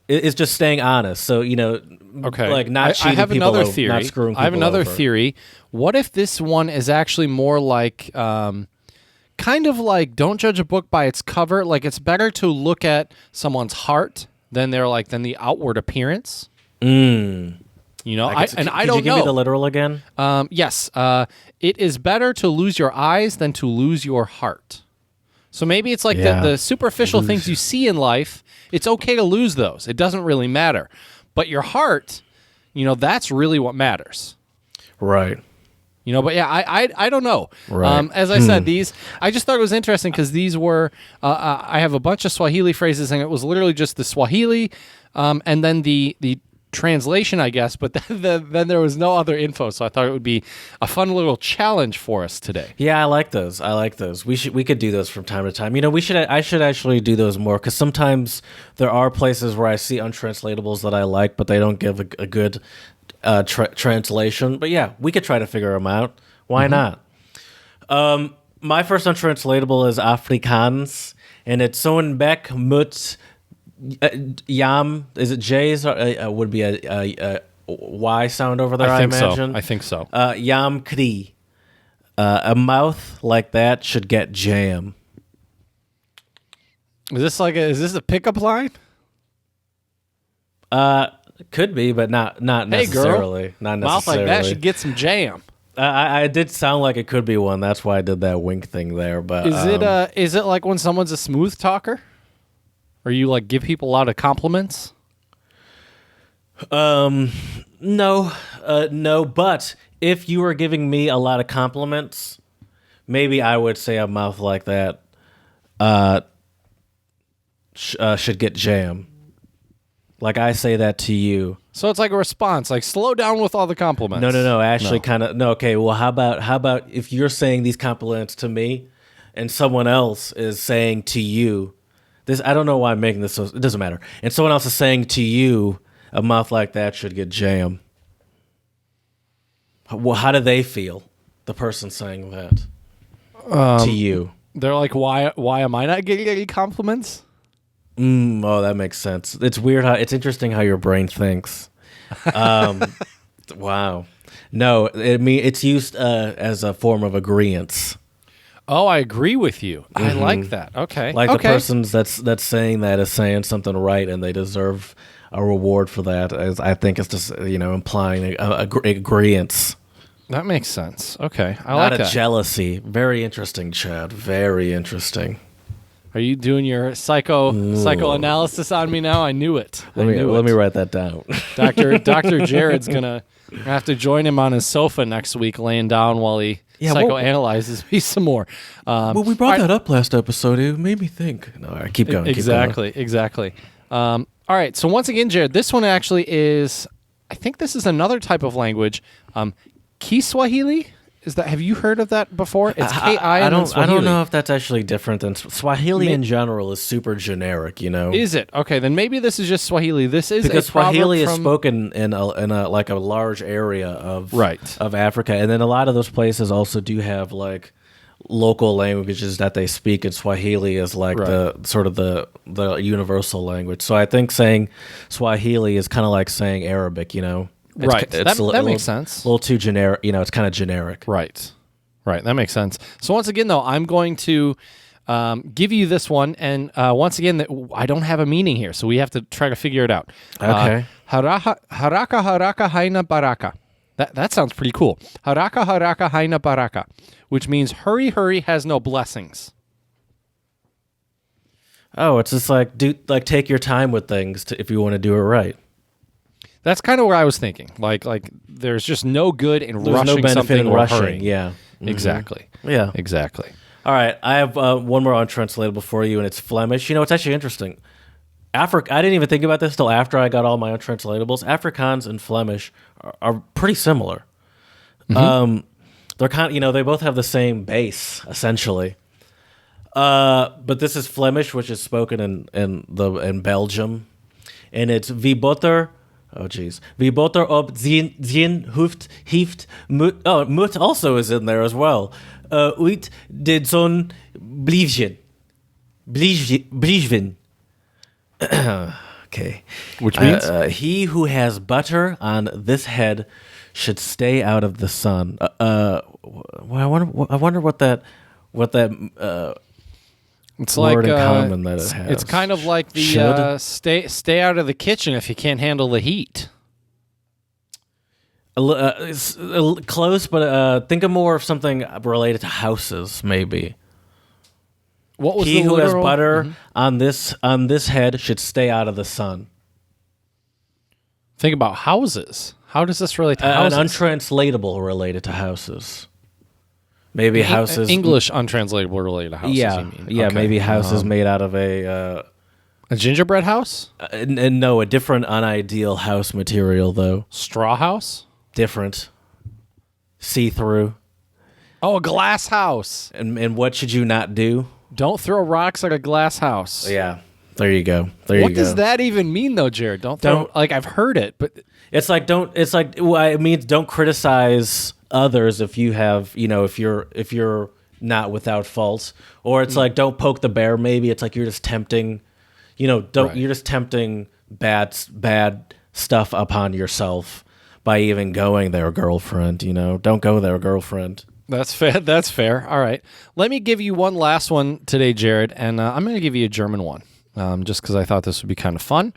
it's just staying honest. So Okay. like not cheating I have people another over, theory. not screwing people I have another over. theory. What if this one is actually more like kind of like don't judge a book by its cover? Like it's better to look at someone's heart than the outward appearance. You know, I don't know. Could you give me the literal again? Yes. It is better to lose your eyes than to lose your heart. So maybe it's like the superficial things you see in life. It's okay to lose those. It doesn't really matter. But your heart, that's really what matters. Right. But yeah, I don't know. Right. As I said, I just thought it was interesting because these were, I have a bunch of Swahili phrases and it was literally just the Swahili and then the translation, I guess, but then there was no other info, so I thought it would be a fun little challenge for us today. Yeah, I like those. We could do those from time to time. I should actually do those more because sometimes there are places where I see untranslatables that I like, but they don't give a good translation. But yeah, we could try to figure them out. Why not? My first untranslatable is Afrikaans, and it's zo'n bek moet yam. Is it J's? Would be a Y sound over there. I imagine. I think so. Yam kri. A mouth like that should get jam. Is this a pickup line? Could be, but not necessarily. Hey, girl. Not necessarily. Mouth like that should get some jam. I did sound like it could be one. That's why I did that wink thing there. But is it like when someone's a smooth talker? Or you like give people a lot of compliments? No. But if you were giving me a lot of compliments, maybe I would say a mouth like that should get jam. Like I say that to you. So it's like a response, like slow down with all the compliments. No. Actually, kind of no. Okay. Well, how about if you're saying these compliments to me, and someone else is saying to you. This I don't know why I'm making this so it doesn't matter. And someone else is saying to you, a mouth like that should get jam. Well, how do they feel? The person saying that to you. They're like, why am I not getting any compliments? Oh, that makes sense. It's weird it's interesting how your brain thinks. Wow. No, it's used as a form of agreeance. Oh, I agree with you. I like that. Okay. Like okay. the person's that's saying that is saying something right, and they deserve a reward for that. I think it's just implying agreeance, That makes sense. Okay. I not like a that. jealousy. Very interesting, Chad. Very interesting. Are you doing your psychoanalysis on me now? I knew it. Let me write that down. Dr. Jared's gonna have to join him on his sofa next week, laying down while he psychoanalyzes me some more. Well, we brought that up last episode. It made me think. No, all right, keep going. Exactly. All right. So once again, Jared, this one actually is. I think this is another type of language. Kiswahili. Is that? Have you heard of that before? It's K-I. I don't know if that's actually different than Swahili in general is super generic. Is it? Okay, then maybe this is just Swahili. This is because a proverb Swahili is spoken in a like a large area of Africa, and then a lot of those places also do have like local languages that they speak, and Swahili is like the sort of the universal language. So I think saying Swahili is kind of like saying Arabic. That makes sense. A little too generic. It's kind of generic. Right. That makes sense. So once again, though, I'm going to give you this one, and once again, I don't have a meaning here, so we have to try to figure it out. Okay. Haraka haina baraka. That sounds pretty cool. Haraka haina baraka, which means hurry has no blessings. Oh, it's just like take your time with things if you want to do it right. That's kind of where I was thinking. Like there's just no good in rushing something or hurrying. Yeah. Mm-hmm. Exactly. Yeah. Exactly. All right. I have one more untranslatable for you, and it's Flemish. It's actually interesting. I didn't even think about this till after I got all my untranslatables. Afrikaans and Flemish are pretty similar. Mm-hmm. They're kind of, they both have the same base, essentially. But this is Flemish, which is spoken in Belgium. And it's wie boter. Oh, geez. Wie boter op zien hoeft, heeft, moet. Oh, moet also is in there as well. Uit de zon blijven. Okay. Which means? He who has butter on this head should stay out of the sun. I wonder what that it's word like in common that it has. It's kind of like the stay out of the kitchen if you can't handle the heat. Close, but think of more of something related to houses, maybe. What was he the who has literal? butter on this head should stay out of the sun. Think about houses. How does this relate to houses? An untranslatable related to houses. Maybe houses. English untranslatable related to houses. Yeah, you mean. Yeah. Okay. Maybe houses made out of a gingerbread house. And no, a different unideal house material though. Straw house. Different. See through. Oh, a glass house. And what should you not do? Don't throw rocks at a glass house. Yeah. There you go. What does that even mean, though, Jared? Don't like I've heard it, but it means don't criticize others if you have if you're not without fault, or it's like don't poke the bear. Maybe it's like you're just tempting, you're just tempting bad stuff upon yourself by even going there, girlfriend. Don't go there, girlfriend. That's fair. That's fair. All right. Let me give you one last one today, Jared, and I'm going to give you a German one. Just because I thought this would be kind of fun.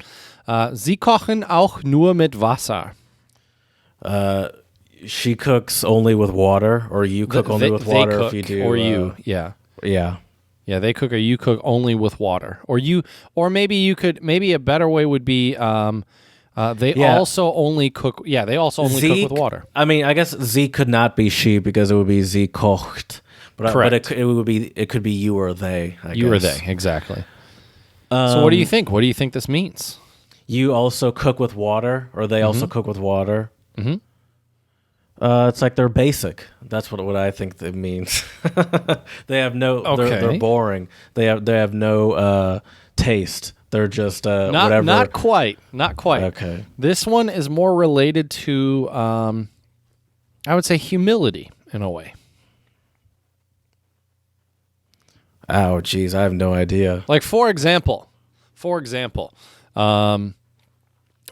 Sie kochen auch nur mit Wasser. She cooks only with water, or you cook only with water cook, if you do. Or you, yeah. Yeah. Yeah, they cook or you cook only with water. Or maybe a better way would be they also only cook. Yeah, they also only cook with water. I mean, I guess sie could not be she because it would be sie kocht. Correct. But it could be you or they. You or they, exactly. So what do you think? What do you think this means? You also cook with water, or they also cook with water. Mm-hmm. It's like they're basic. That's what I think it means. They have no. Okay. They're boring. They have no taste. They're just whatever. Not quite. Okay. This one is more related to, I would say, humility in a way. Oh, geez, I have no idea. Like for example,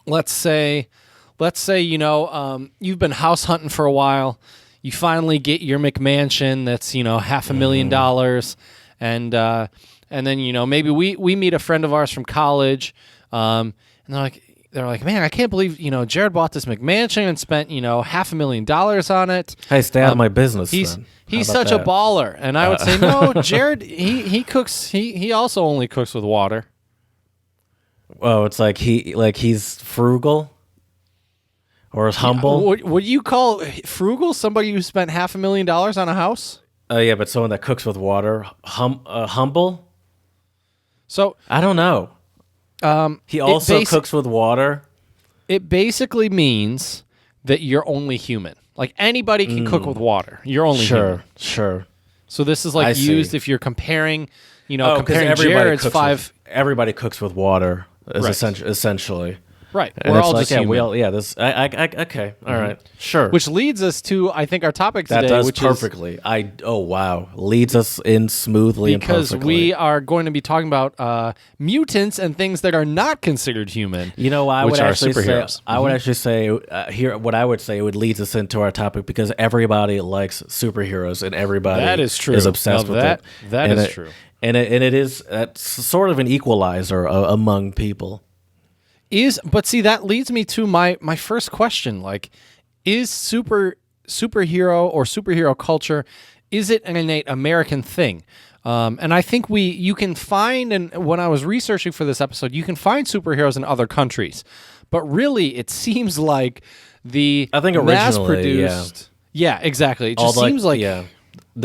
let's say you've been house hunting for a while. you finally get your McMansion that's $500,000, and then maybe we meet a friend of ours from college, and they're like, man, I can't believe Jared bought this McMansion and spent $500,000 on it. Hey, stay out of my business. He's then. he's such a baller, and I would say no, Jared. He cooks. He also only cooks with water. Oh, it's like he's frugal, or is humble. Would you call frugal somebody who spent $500,000 on a house? Yeah, but someone that cooks with water, humble. So I don't know. He also cooks with water. It basically means that you're only human. Like anybody can cook with water. You're only human. Sure. So this is like used if you're comparing, comparing Jared's everybody cooks with water, Right. essentially. Right. And We're it's all like, just human. okay. All right. Sure. Which leads us to, I think, our topic today. That does which perfectly. Leads us in smoothly and because perfectly. we are going to be talking about mutants and things that are not considered human. Which are actually superheroes. say, I would actually say here what I would say would lead us into our topic because everybody likes superheroes and everybody That is true. is obsessed with it. That is true. And it is that's sort of an equalizer among people. But see, that leads me to my first question. Like, is superhero or superhero culture, is it an innate American thing? And I think you can find, and when I was researching for this episode, you can find superheroes in other countries. But really, it seems like I think originally, mass-produced. Yeah, exactly. It just seems like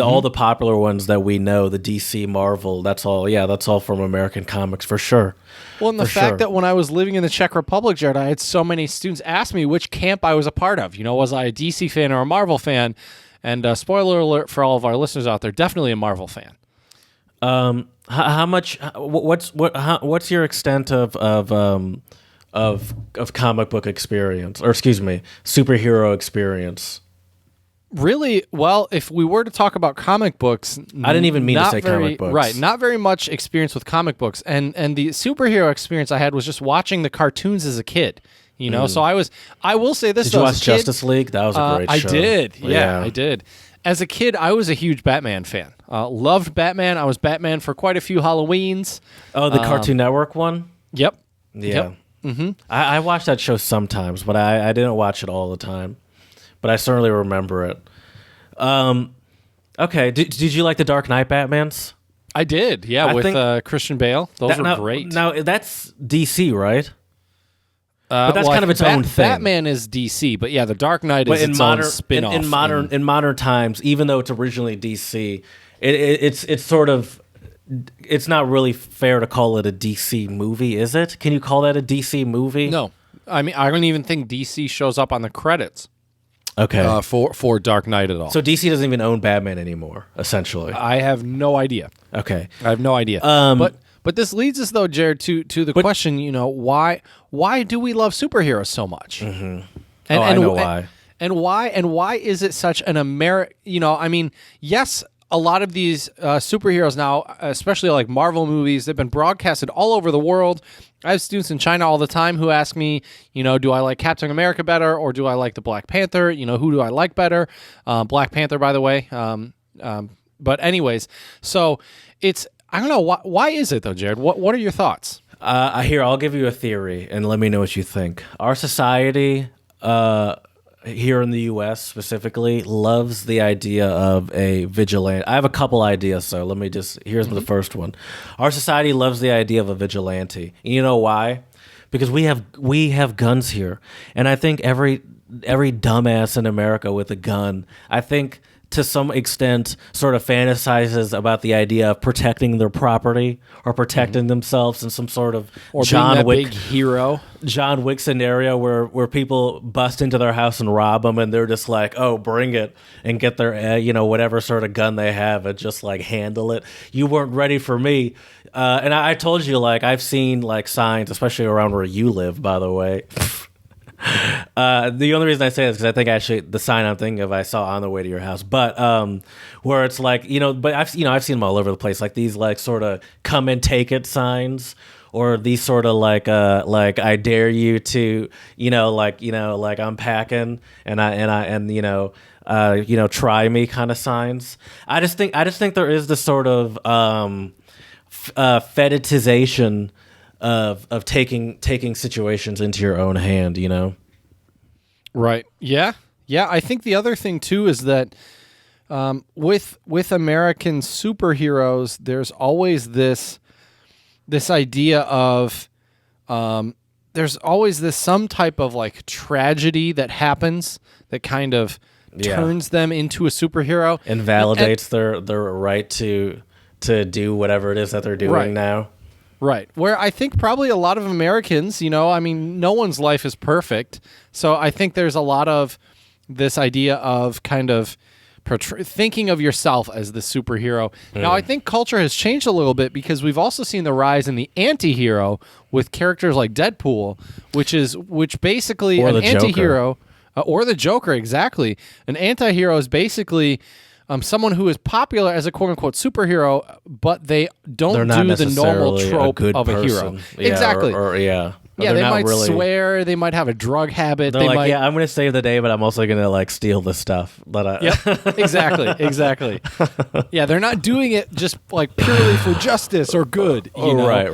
all the popular ones that we know, the DC, Marvel, that's all from American comics for sure. Well, and the fact that when I was living in the Czech Republic, Jared, I had so many students ask me which camp I was a part of. Was I a DC fan or a Marvel fan? And spoiler alert for all of our listeners out there, definitely a Marvel fan. How much? What's your extent of comic book experience, or excuse me, superhero experience? Really, well, if we were to talk about comic books, I didn't even mean to say comic books. Right, not very much experience with comic books, and the superhero experience I had was just watching the cartoons as a kid. So I will say this. Did you watch Justice League? That was a great show. I did. Yeah, I did. As a kid, I was a huge Batman fan. Loved Batman. I was Batman for quite a few Halloweens. Oh, the Cartoon Network one? Yep. Yeah. Yep. Mm-hmm. I watched that show sometimes, but I didn't watch it all the time. But I certainly remember it. Okay, did you like the Dark Knight Batmans? I did, yeah, with Christian Bale. Those were great. Now, that's DC, right? But that's kind of its own thing. Batman is DC, but yeah, the Dark Knight is its own spin-off. In modern times, even though it's originally DC, it's sort of... It's not really fair to call it a DC movie, is it? Can you call that a DC movie? No. I mean, I don't even think DC shows up on the credits. Okay. For Dark Knight at all. So DC doesn't even own Batman anymore, essentially. I have no idea. Okay. I have no idea. But this leads us though, Jared, to the question, why do we love superheroes so much? Mm-hmm. I know why. And why is it such an yes, a lot of these superheroes now, especially like Marvel movies, they've been broadcasted all over the world. I have students in China all the time who ask me, do I like Captain America better or do I like the Black Panther? Who do I like better? Black Panther, by the way. But anyways, so I don't know. Why is it though, Jared? What are your thoughts? I'll give you a theory and let me know what you think. Our society, here in the U.S. specifically, loves the idea of a vigilante. I have a couple ideas, so let me here's the first one. Our society loves the idea of a vigilante. And you know why? Because we have guns here. And I think every dumbass in America with a gun, I think to some extent sort of fantasizes about the idea of protecting their property or protecting themselves in some sort of or John Wick big hero. John Wick scenario where people bust into their house and rob them and they're just like, oh, bring it, and get their whatever sort of gun they have and just like handle it. You weren't ready for me. And I told you, like, I've seen like signs, especially around where you live, by the way. The only reason I say this is because I think actually the sign I'm thinking of I saw on the way to your house, but where it's like, but I've seen them all over the place, like these like sort of come and take it signs, or these sort of like I dare you to like I'm packing and try me kind of signs. I just think there is this sort of fetishization of taking situations into your own hand, Right. Yeah. Yeah. I think the other thing too is that with American superheroes, there's always this idea of there's always this some type of like tragedy that happens that kind of turns them into a superhero and validates their right to do whatever it is that they're doing now. Right. Where I think probably a lot of Americans, I mean, no one's life is perfect. So I think there's a lot of this idea of kind of thinking of yourself as the superhero. Now, I think culture has changed a little bit because we've also seen the rise in the anti-hero with characters like Deadpool, which basically or an the anti-hero or the Joker, exactly. An anti-hero is basically someone who is popular as a quote-unquote superhero, but they don't do the normal trope of a hero. Yeah, exactly. Yeah, they might swear. They might have a drug habit. They're like, I'm going to save the day, but I'm also going to like steal the stuff. Yep, exactly. Yeah, they're not doing it just like purely for justice or good. Right.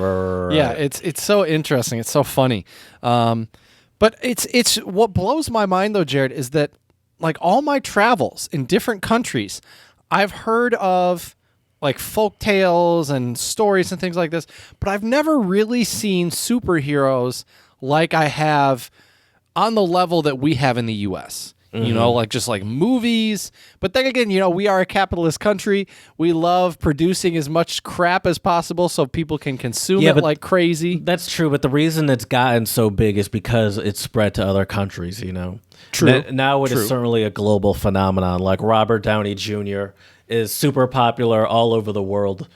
Yeah, it's so interesting. It's so funny. But it's what blows my mind though, Jared, is that like all my travels in different countries, I've heard of like folk tales and stories and things like this, but I've never really seen superheroes like I have on the level that we have in the U.S. Like just like movies. But then again, we are a capitalist country. We love producing as much crap as possible so people can consume it like crazy. That's true, but the reason it's gotten so big is because it's spread to other countries, True. Now it is certainly a global phenomenon. Like Robert Downey Jr. is super popular all over the world.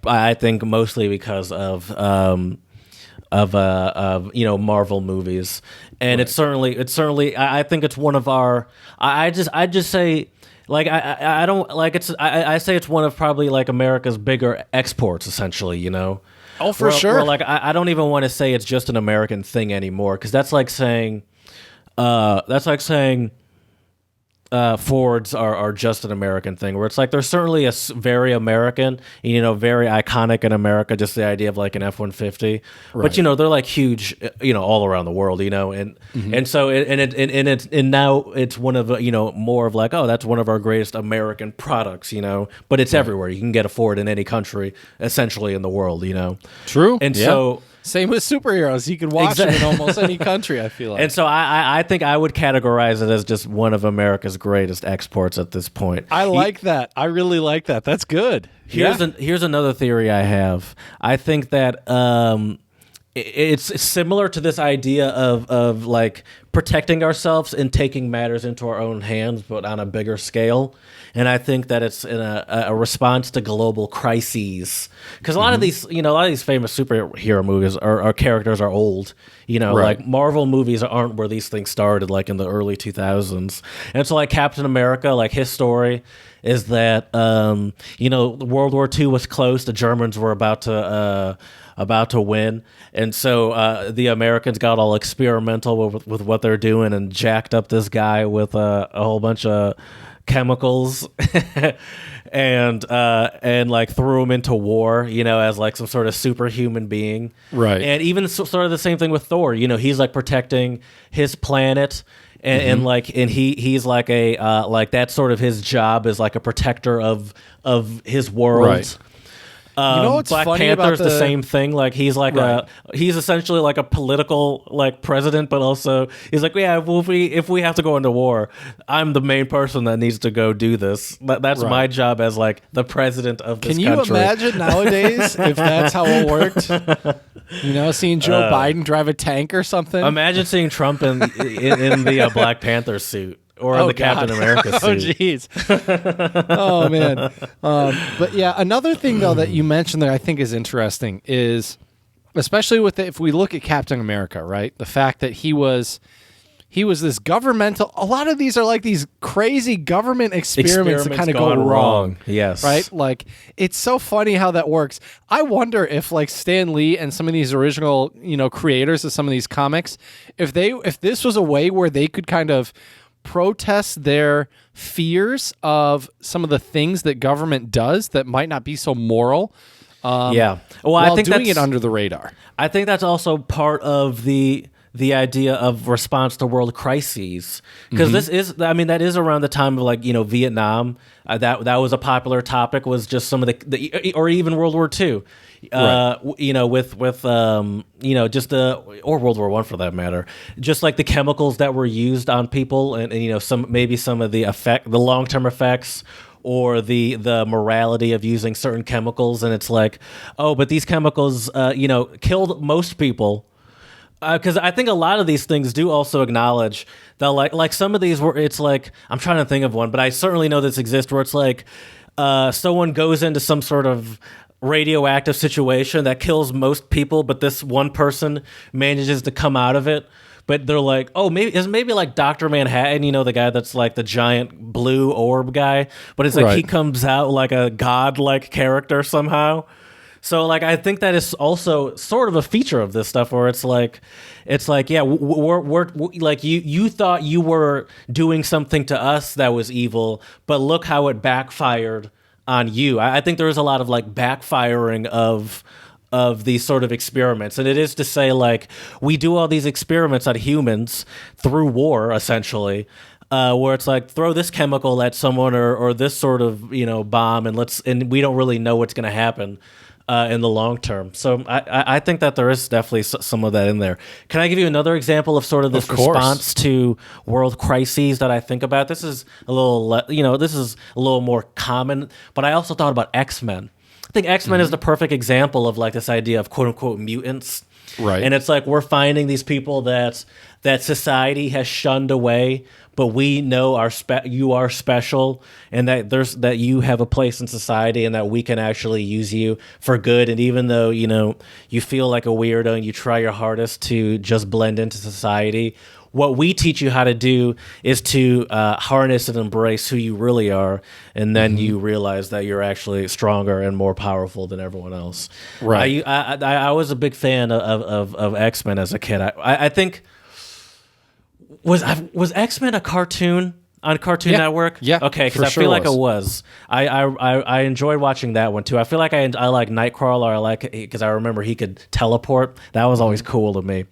I think mostly because of Marvel movies, and it's certainly I think it's one of our. I just say like I don't like it's I say it's one of probably like America's bigger exports essentially. Oh, for sure. Like I don't even want to say it's just an American thing anymore because that's like saying. Fords are just an American thing, where it's like they're certainly very American, very iconic in America. Just the idea of like an F-150, but they're like huge, all around the world, and so and now it's one of more of like, oh, that's one of our greatest American products, but it's everywhere. You can get a Ford in any country, essentially in the world, True, and so. Same with superheroes. You can watch them in almost any country, I feel like. And so I think I would categorize it as just one of America's greatest exports at this point. I like that. I really like that. That's good. Here's another theory I have. I think that it's similar to this idea of like protecting ourselves and taking matters into our own hands, but on a bigger scale. And I think that it's in a response to global crises, because a lot of these famous superhero movies our characters are old. Like Marvel movies aren't where these things started, like in the early 2000s. And so, like Captain America, like his story is that World War II was close. The Germans were about to win, and so the Americans got all experimental with what they're doing and jacked up this guy with a whole bunch of chemicals and like threw him into war, as like some sort of superhuman being, right? And even sort of the same thing with Thor. He's like protecting his planet. And he's like a like that's sort of his job, is like a protector of his world. Right. What's Black funny Panther's about the same thing. Like he's like he's essentially like a political like president, but also he's like, yeah, well, if we have to go into war, I'm the main person that needs to go do this. That's my job as like the president of this country. Can you imagine nowadays if that's how it worked? Seeing Joe Biden drive a tank or something. Imagine seeing Trump in the Black Panther suit. Or in the Captain America suit. Oh, jeez. Oh, man. But yeah, another thing, though, that you mentioned that I think is interesting is, especially if we look at Captain America, right? The fact that he was this governmental. A lot of these are like these crazy government experiments that kind of go wrong. Yes. Right? Like, it's so funny how that works. I wonder if like Stan Lee and some of these original, creators of some of these comics, if this was a way where they could kind of protest their fears of some of the things that government does that might not be so moral. Well, While I think doing that's it under the radar. I think that's also part of the idea of response to world crises, because this is, I mean, that is around the time of, like, Vietnam. That was a popular topic, was just some of the or even World War II. Right. With just the, or World War I for that matter, just like the chemicals that were used on people, and some of the long term effects, or the morality of using certain chemicals, and it's like, oh, but these chemicals, killed most people. Because I think a lot of these things do also acknowledge that, like some of these where it's like, I'm trying to think of one, but I certainly know this exists, where it's like, someone goes into some sort of radioactive situation that kills most people, but this one person manages to come out of it. But they're like, oh, maybe like Dr. Manhattan, the guy that's like the giant blue orb guy, but it's like Right. he comes out like a god-like character somehow. So, like, I think that is also sort of a feature of this stuff, where it's like, yeah, we're like, you thought you were doing something to us that was evil, but look how it backfired on you. I think there is a lot of, like, backfiring of these sort of experiments. And it is to say, like, we do all these experiments on humans through war, essentially, where it's like, throw this chemical at someone, or this sort of, bomb, and we don't really know what's going to happen in the long term. So I think that there is definitely some of that in there. Can I give you another example of sort of this response to world crises that I think about? This is a little, this is a little more common, but I also thought about X-Men. I think X-Men is the perfect example of, like, this idea of quote unquote mutants. Right. And it's like, we're finding these people that society has shunned away, but we know you are special, and that you have a place in society, and that we can actually use you for good. And even though, you feel like a weirdo and you try your hardest to just blend into society, what we teach you how to do is to harness and embrace who you really are, and then you realize that you're actually stronger and more powerful than everyone else. Right. I was a big fan of X-Men as a kid. I think, was X-Men a cartoon on Cartoon Network? Yeah. Okay, because I feel like it was. I enjoyed watching that one too. I feel like I like Nightcrawler. Because I remember he could teleport. That was always cool to me.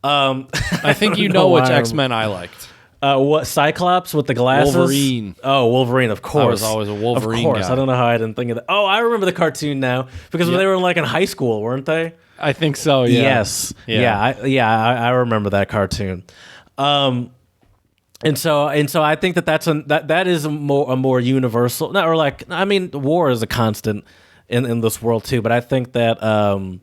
I think you know which X-Men I liked. What, Cyclops with the glasses? Wolverine. Oh, Wolverine, of course. I was always a Wolverine Of course. guy. I don't know how I didn't think of that. Oh, I remember the cartoon now, because they were like in high school, weren't they? I think so, yeah. Yes. I remember that cartoon. And so I think that is a more universal, not, or like, I mean, war is a constant in this world too, but I think that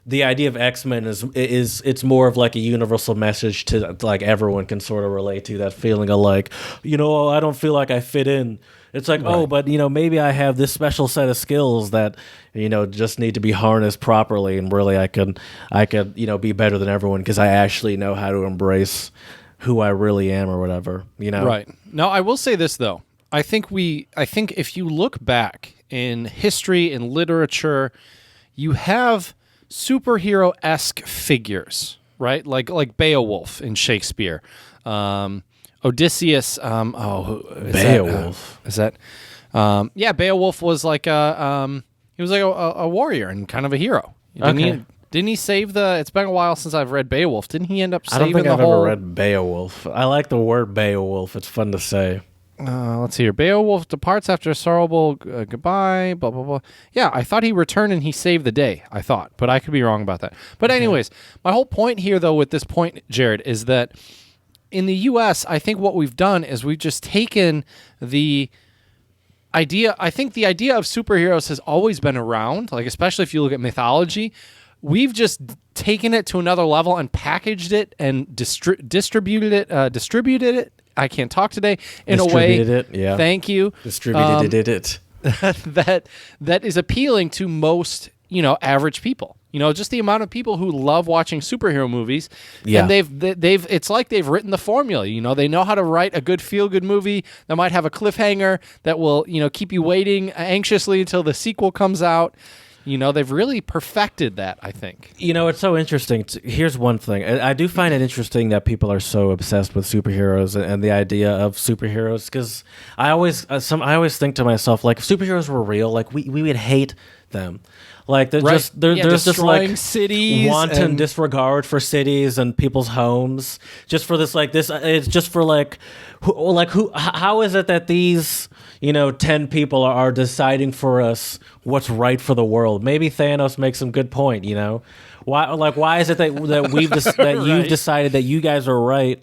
the idea of X-Men is it's more of like a universal message to like everyone can sort of relate to, that feeling of like, I don't feel like I fit in. It's like, oh, but maybe I have this special set of skills that just need to be harnessed properly, and really I could be better than everyone because I actually know how to embrace who I really am, or whatever. Right. Now, I will say this though. I think if you look back in history and literature, you have superhero-esque figures, right? Like Beowulf in Shakespeare, Odysseus. Beowulf. Beowulf was like he was like a warrior and kind of a hero. Didn't he save the? It's been a while since I've read Beowulf. Didn't he end up saving I don't think I've whole? ever read Beowulf. I like the word Beowulf. It's fun to say. Let's see here. Beowulf departs after a sorrowful goodbye, blah, blah, blah. Yeah, I thought he returned and he saved the day, I thought. But I could be wrong about that. But anyways, my whole point here, though, with this point, Jared, is that in the U.S., I think what we've done is we've just taken the idea. I think the idea of superheroes has always been around, like especially if you look at mythology. We've just taken it to another level and packaged it and distributed it. I can't talk today in a way. Distributed it, yeah. Thank you. Distributed it. that is appealing to most, average people. Just the amount of people who love watching superhero movies. Yeah. And they've it's like they've written the formula. They know how to write a good feel-good movie that might have a cliffhanger that will, keep you waiting anxiously until the sequel comes out. They've really perfected that, I think. It's so interesting. Here's one thing. I do find it interesting that people are so obsessed with superheroes and the idea of superheroes, because I always think to myself, like, if superheroes were real, like, we would hate them. Like, there's just like cities, wanton disregard for cities and people's homes, just for this, like, this. It's just for like, how is it that these 10 people are deciding for us what's right for the world? Maybe Thanos makes some good point. Why is it that that you've decided that you guys are right?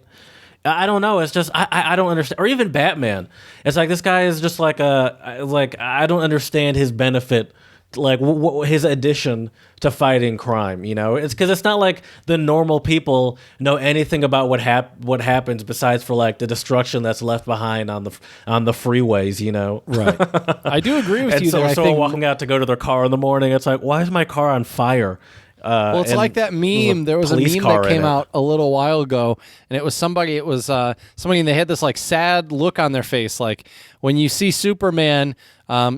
I don't know. It's just I don't understand. Or even Batman. It's like, this guy is just like I don't understand his benefit, like his addition to fighting crime. It's because it's not like the normal people know anything about what happens besides for, like, the destruction that's left behind on the freeways. Right. I do agree with and you. So there. someone walking out to go to their car in the morning, it's like, why is my car on fire? Well, it's like that meme. There was a meme that came out a little while ago, and it was somebody, and they had this, like, sad look on their face, like when you see Superman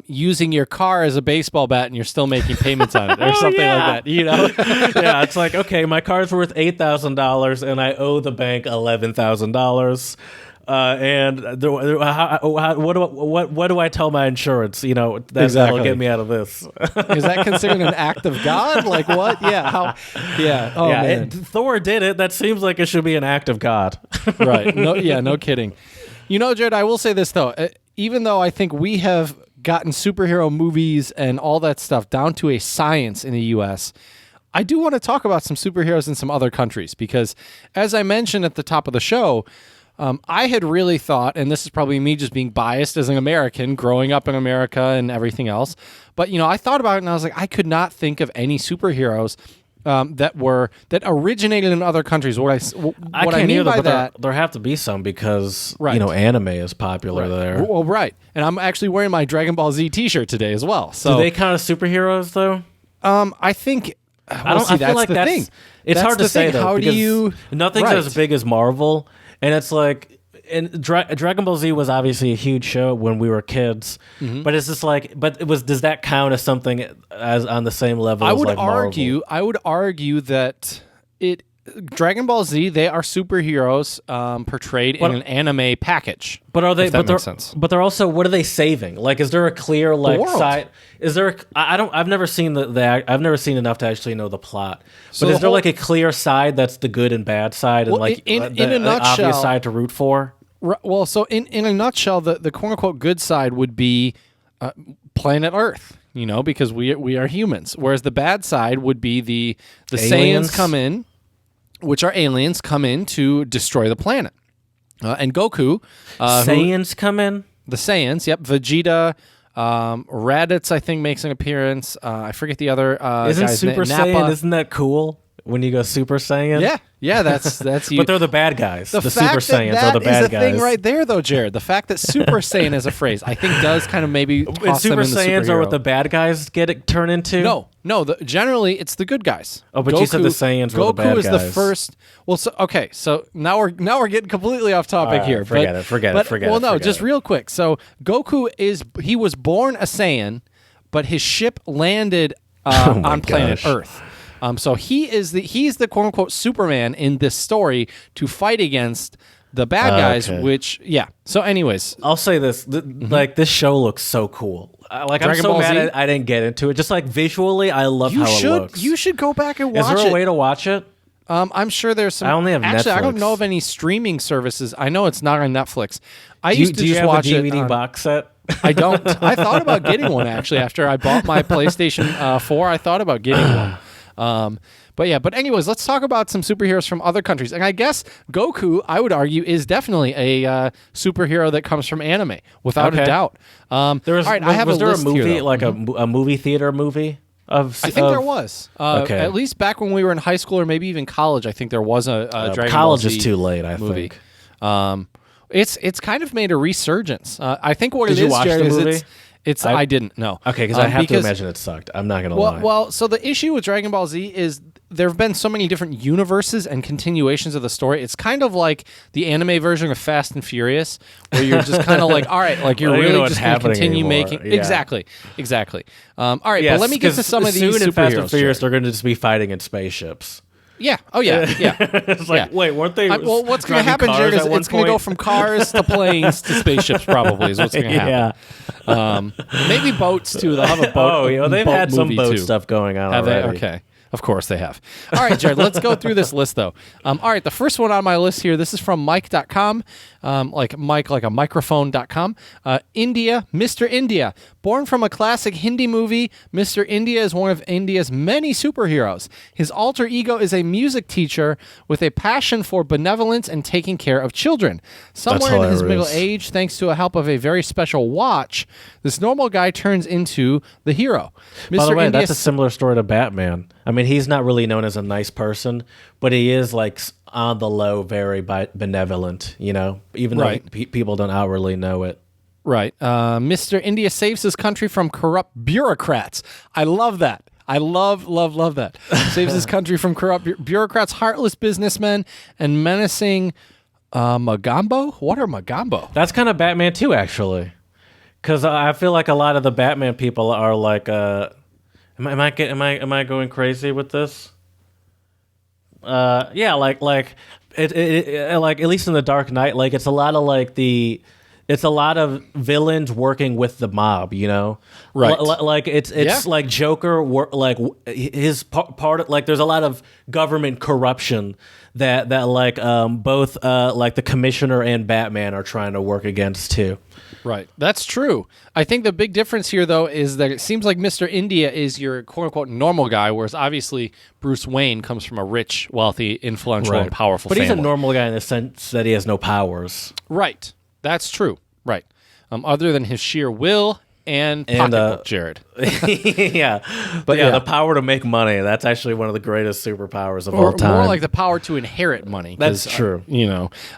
using your car as a baseball bat and you're still making payments on it, or something like that. Yeah, it's like, okay, my car's worth $8,000 and I owe the bank $11,000. What do I tell my insurance? That'll get me out of this. Is that considered an act of God? Like, what? Yeah. Oh, man. Thor did it. That seems like it should be an act of God. Right. No kidding. Jared, I will say this, though. Even though I think we have gotten superhero movies and all that stuff down to a science in the U.S., I do want to talk about some superheroes in some other countries, because, as I mentioned at the top of the show, I had really thought, and this is probably me just being biased as an American, growing up in America and everything else, but, I thought about it and I was like, I could not think of any superheroes that originated in other countries. What I mean by that, there have to be some, because anime is popular there. Well, right, and I'm actually wearing my Dragon Ball Z T-shirt today as well. So, do they count as superheroes though? I think. I feel like that's the thing. It's hard to say though. How do you? Nothing's as big as Marvel, and it's like. And Dragon Ball Z was obviously a huge show when we were kids, but it's just like, does that count as something as on the same level? I would argue that Dragon Ball Z, they are superheroes portrayed in an anime package. But are they? That makes sense. But they're also, what are they saving? Like, is there a clear side? Is there? I've never seen I've never seen enough to actually know the plot. But is there like a clear side that's the good and bad side, and like in a nutshell, obvious side to root for? Well, so in a nutshell, the quote unquote good side would be planet Earth. Because we are humans. Whereas the bad side would be the Saiyans come in. Which are aliens, come in to destroy the planet. And Goku... Saiyans come in? The Saiyans, yep. Vegeta, Raditz, I think, makes an appearance. I forget the other Isn't guy's Super name. Saiyan, isn't that cool? When you go Super Saiyan? Yeah, that's you. But they're the bad guys. The Super Saiyans are the bad guys. That is a thing right there, though, Jared. The fact that Super Saiyan is a phrase, I think, does kind of maybe toss Super them in the Saiyans superhero. are what the bad guys turn into? No. Generally, it's the good guys. Oh, but you said the Saiyans were the bad guys. Goku is the first. Well, so now we're getting completely off topic here. Forget it. Well, no, just real quick. So Goku he was born a Saiyan, but his ship landed on planet Earth. So he's the quote unquote Superman in this story to fight against the bad guys. Okay. So anyways, I'll say this: like, this show looks so cool. Like, I'm so mad I didn't get into it. Just like visually, I love how it looks. You should go back and watch it. Is there a way to watch it? I'm sure there's some. I only have Netflix. I don't know of any streaming services. I know it's not on Netflix. Do you have watch a DVD box set? I don't. I thought about getting one actually after I bought my PlayStation 4. I thought about getting one. But anyways, let's talk about some superheroes from other countries. And I guess Goku, I would argue, is definitely a superhero that comes from anime, without a doubt. Was there a movie here, like a movie theater movie? I think there was. At least back when we were in high school or maybe even college, I think there was a Dragon Ball Z college is too late, I think. It's kind of made a resurgence. I think what Did it you is, watch Jared, the movie? I didn't know. Okay, because I have to imagine it sucked. I'm not going to lie. Well, so the issue with Dragon Ball Z is there have been so many different universes and continuations of the story. It's kind of like the anime version of Fast and Furious, where you're just kind of like, all right, like you're really just going to continue making. Yeah. Exactly. All right, but let me get to some of these superheroes. Soon in Fast and Furious, they're going to just be fighting in spaceships. Yeah. Oh, yeah. It's like, wait, weren't they? Well, what's going to happen, Jared, is it's going to go from cars to planes to spaceships. Probably is what's going to happen. Maybe boats too. They'll have a boat. They've had some boat stuff going on already. Okay. Of course they have. All right, Jared, let's go through this list, though. All right, the first one on my list here, this is from Mike.com, like Mike, like a microphone.com. India, Mr. India. Born from a classic Hindi movie, Mr. India is one of India's many superheroes. His alter ego is a music teacher with a passion for benevolence and taking care of children. Somewhere in his middle age, thanks to the help of a very special watch, this normal guy turns into the hero. By the way, that's a similar story to Batman. I mean, he's not really known as a nice person, but he is like on the low, very benevolent, even though people don't outwardly know it. Right. Mr. India saves his country from corrupt bureaucrats. I love that. I love that. Saves his country from corrupt bureaucrats, heartless businessmen, and menacing Magambo? What are Magambo? That's kind of Batman too, actually. Because I feel like a lot of the Batman people are like... Am I going crazy with this? Yeah, like at least in the Dark Knight, like it's a lot of villains working with the mob, right? Like it's like Joker, like his part of, like there's a lot of government corruption that like both like the Commissioner and Batman are trying to work against too. Right. That's true. I think the big difference here, though, is that it seems like Mr. India is your quote-unquote normal guy, whereas obviously Bruce Wayne comes from a rich, wealthy, influential, and powerful family. But he's a normal guy in the sense that he has no powers. Right. That's true. Right. Other than his sheer will and pocketbook, Jared. Yeah. But the power to make money, that's actually one of the greatest superpowers of all time. More like the power to inherit money. That's true.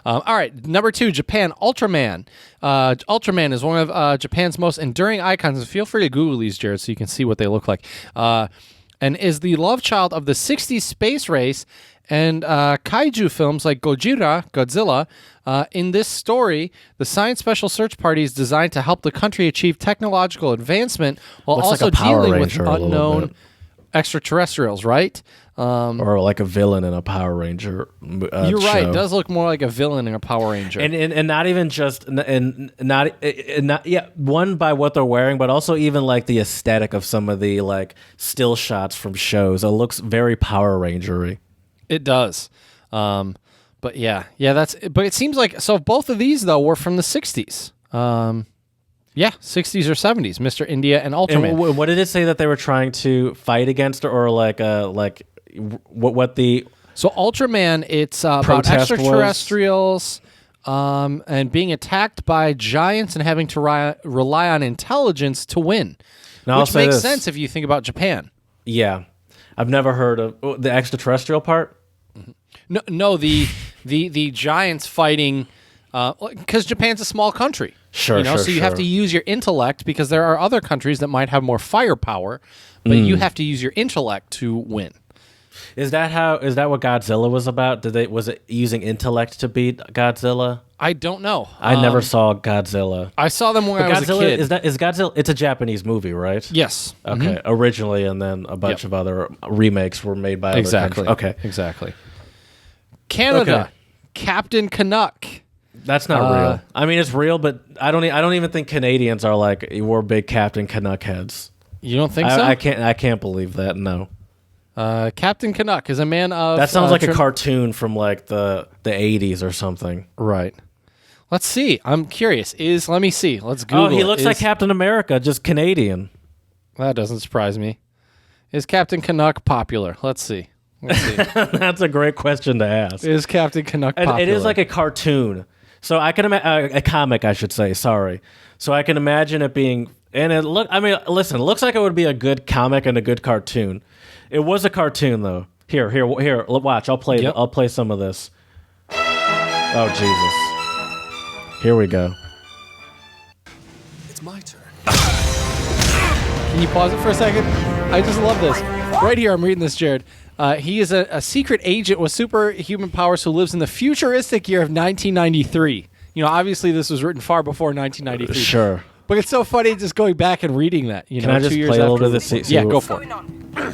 All right, number 2, Japan, Ultraman. Ultraman is one of Japan's most enduring icons. Feel free to Google these, Jared, so you can see what they look like. And is the love child of the 60s space race and kaiju films like Godzilla. In this story, the Science Special Search Party is designed to help the country achieve technological advancement while also dealing with unknown extraterrestrials, right? Or like a villain in a Power Ranger You're right. show. It does look more like a villain in a Power Ranger. And not even just, one by what they're wearing, but also even like the aesthetic of some of the like still shots from shows. It looks very Power Ranger-y. It does. But but it seems like, so both of these though were from the 60s. 60s or 70s, Mr. India and Ultraman. And what did it say that they were trying to fight against, or what the... So Ultraman, it's about extraterrestrials and being attacked by giants and having to rely on intelligence to win. Now, which makes sense if you think about Japan. Yeah. I've never heard of the extraterrestrial part. No, the giants fighting, because Japan's a small country. Sure. So you have to use your intellect, because there are other countries that might have more firepower, but you have to use your intellect to win. Is that what Godzilla was about? Was it using intellect to beat Godzilla? I don't know. I never saw Godzilla. I saw them when I was a kid. Is Godzilla? It's a Japanese movie, right? Yes. Okay. Originally, and then a bunch of other remakes were made by other countries. Okay. Exactly. Canada, Captain Canuck. That's not real. I mean, it's real, but I don't even think Canadians are like, we're big Captain Canuck heads. You don't think so? I can't believe that. No. Captain Canuck is a man of... That sounds like a cartoon from like the 80s or something. Right. Let's see. I'm curious. Let me see. Let's Google. Oh, he looks like Captain America, just Canadian. That doesn't surprise me. Is Captain Canuck popular? Let's see. That's a great question to ask. Is Captain Canuck popular? It is like a cartoon. So I can imagine... a comic, I should say. Sorry. So I can imagine it being... And it looks like it would be a good comic and a good cartoon. It was a cartoon, though. Here, watch. I'll play some of this. Oh, Jesus. Here we go. It's my turn. Can you pause it for a second? I just love this. Right here, I'm reading this, Jared. He is a secret agent with superhuman powers who lives in the futuristic year of 1993. You know, obviously this was written far before 1993. Sure. But it's so funny just going back and reading that. You Can know, I just 2 years play a little after bit of this? Yeah, go for it.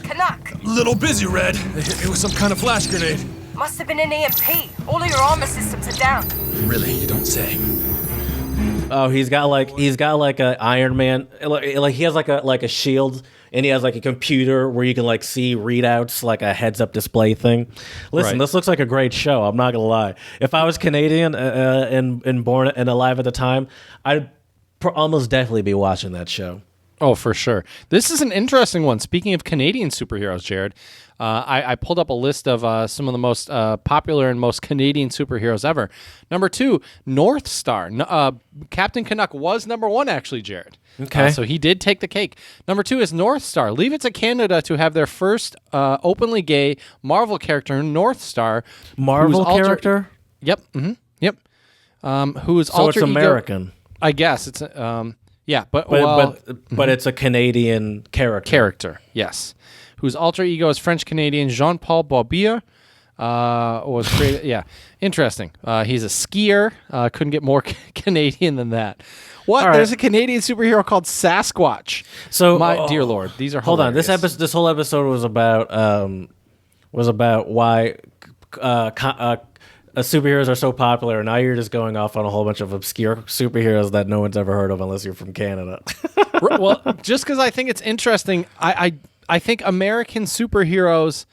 Canuck. Little busy, Red. They hit me with some kind of flash grenade. Must have been an EMP. All of your armor systems are down. Really? You don't say. Oh, he's got like a Iron Man, like he has like a shield, and he has like a computer where you can like see readouts, like a heads-up display thing. Listen, Right. This looks like a great show. I'm not gonna lie. If I was Canadian and born and alive at the time, I'd almost definitely be watching that show. Oh, for sure. This is an interesting one. Speaking of Canadian superheroes, Jared, I pulled up a list of some of the most popular and most Canadian superheroes ever. Number 2, North Star. Captain Canuck was number 1, actually, Jared. Okay. So he did take the cake. Number 2 is North Star. Leave it to Canada to have their first openly gay Marvel character, North Star. Marvel character? Yep. Mm-hmm, yep. Whose So alter it's ego- American. I guess it's yeah, but But it's a Canadian character, yes, whose alter ego is French Canadian Jean-Paul Barbier. Was created. Yeah, interesting. He's a skier. Couldn't get more Canadian than that. What? All right. There's a Canadian superhero called Sasquatch. So my dear Lord, these are hold on. hilarious. This whole episode was about why superheroes are so popular, and now you're just going off on a whole bunch of obscure superheroes that no one's ever heard of unless you're from Canada. Well, just because I think it's interesting, I think American superheroes.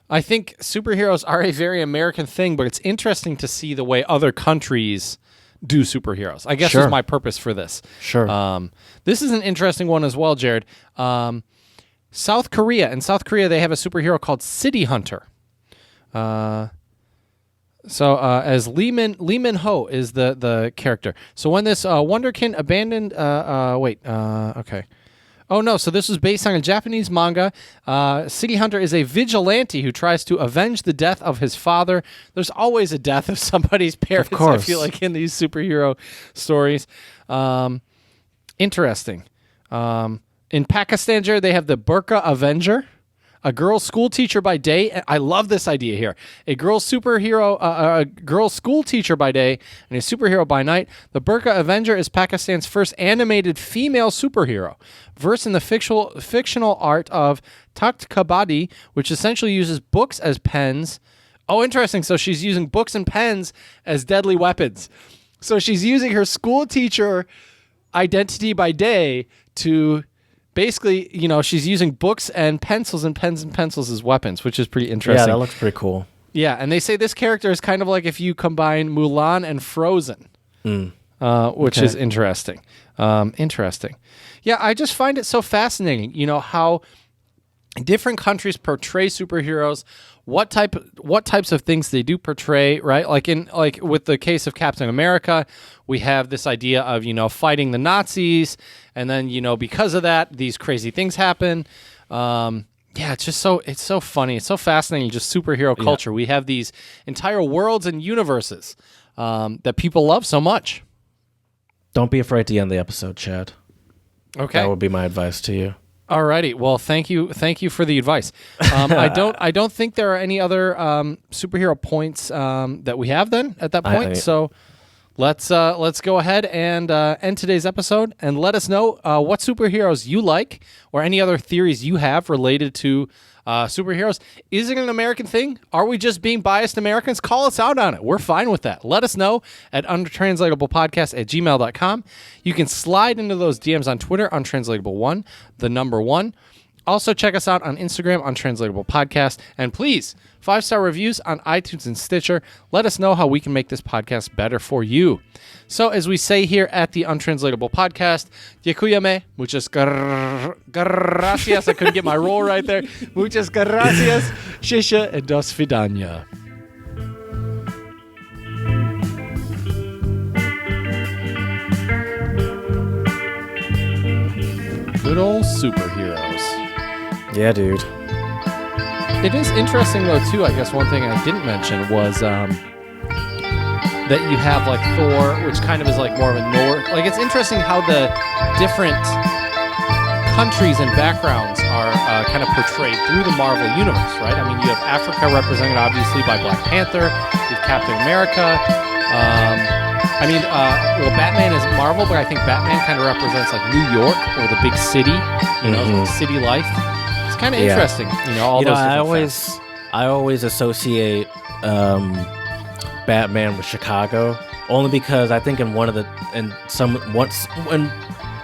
I think superheroes are a very American thing, but it's interesting to see the way other countries do superheroes. I guess Sure. was my purpose for this. Sure. This is an interesting one as well, Jared. South Korea. In South Korea, they have a superhero called City Hunter. As Lee Min Ho is the character. So when this Wonderkin abandoned, okay. Oh no! So this was based on a Japanese manga. City Hunter is a vigilante who tries to avenge the death of his father. There's always a death of somebody's parents. course. I feel like in these superhero stories. Interesting. In Pakistan, Jared, they have the Burqa Avenger. A girl school teacher by day. I love this idea here. A girl superhero, a girl school teacher by day, and a superhero by night. The Burqa Avenger is Pakistan's first animated female superhero, versed in the fictional art of Takht Kabaddi, which essentially uses books as pens. Oh, interesting. So she's using books and pens as deadly weapons. So she's using her school teacher identity by day to basically, she's using books and pencils and pens and pencils as weapons, which is pretty interesting. Yeah, that looks pretty cool. Yeah, and they say this character is kind of like if you combine Mulan and Frozen, which is interesting. Interesting. Yeah, I just find it so fascinating, how different countries portray superheroes, what types of things they do portray, right? Like with the case of Captain America, we have this idea of, fighting the Nazis, and then, because of that, these crazy things happen. It's just it's so funny. It's so fascinating, just superhero culture. We have these entire worlds and universes that people love so much. Don't be afraid to end the episode, Chad. Okay. That would be my advice to you. Alrighty. Well, thank you for the advice. I don't think there are any other superhero points that we have then at that point. So let's go ahead and end today's episode, and let us know what superheroes you like or any other theories you have related to superheroes. Is it an American thing? Are we just being biased Americans? Call us out on it. We're fine with that. Let us know at untranslatablepodcast@gmail.com. You can slide into those DMs on Twitter, untranslatable1, the number 1. Also, check us out on Instagram, Untranslatable Podcast. And please, 5-star reviews on iTunes and Stitcher. Let us know how we can make this podcast better for you. So, as we say here at the Untranslatable Podcast, Děkujeme, muchas gracias. I couldn't get my roll right there. Muchas gracias, shisha, and do svidanya. Good old superheroes. Yeah, dude. It is interesting, though, too. I guess one thing I didn't mention was that you have, like, Thor, which kind of is, like, more of a North. Like, it's interesting how the different countries and backgrounds are kind of portrayed through the Marvel universe, right? I mean, you have Africa represented obviously by Black Panther. You have Captain America. Well, Batman is Marvel, but I think Batman kind of represents like New York or the big city, city life. It's kind of interesting, all those different facets. I always associate Batman with Chicago, only because I think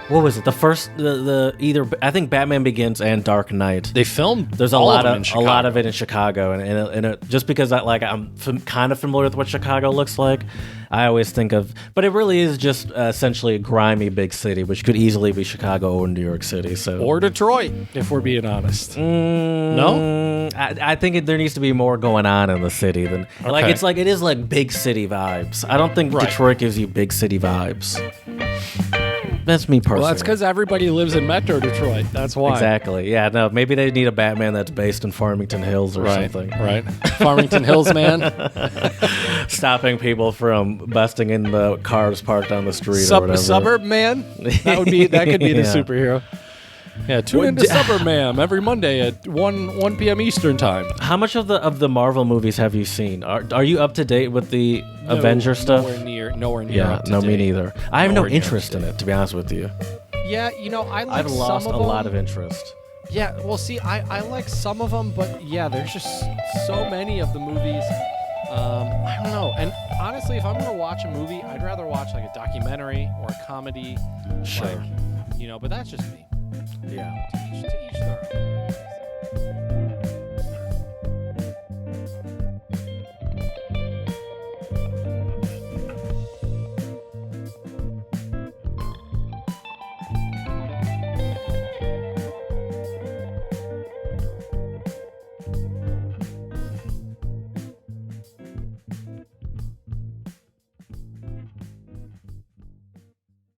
what was it? The first, I think Batman Begins and Dark Knight. They filmed. There's a lot of it in Chicago, and just because I'm kind of familiar with what Chicago looks like, I always think of. But it really is just essentially a grimy big city, which could easily be Chicago or New York City. Or Detroit, if we're being honest. No, I think there needs to be more going on in the city than it is like big city vibes. I don't think Detroit gives you big city vibes. That's me personally. Well, that's because everybody lives in Metro Detroit. That's why. Exactly. Yeah, no, maybe they need a Batman that's based in Farmington Hills or something. Right. Farmington Hills, man. Stopping people from busting in the cars parked on the street or whatever. Suburb Man? That could be the superhero. Yeah, tune into Suburb Man every Monday at 1 p.m. Eastern time. How much of the Marvel movies have you seen? Are you up to date with the Avenger stuff? Nowhere near. Yeah, up to date. Me neither. I have no interest in it, to be honest with you. Yeah, I've lost a lot of interest. Yeah, well, see, I like some of them, but yeah, there's just so many of the movies. I don't know. And honestly, if I'm going to watch a movie, I'd rather watch like a documentary or a comedy. Sure. But that's just me. Yeah. To each their own.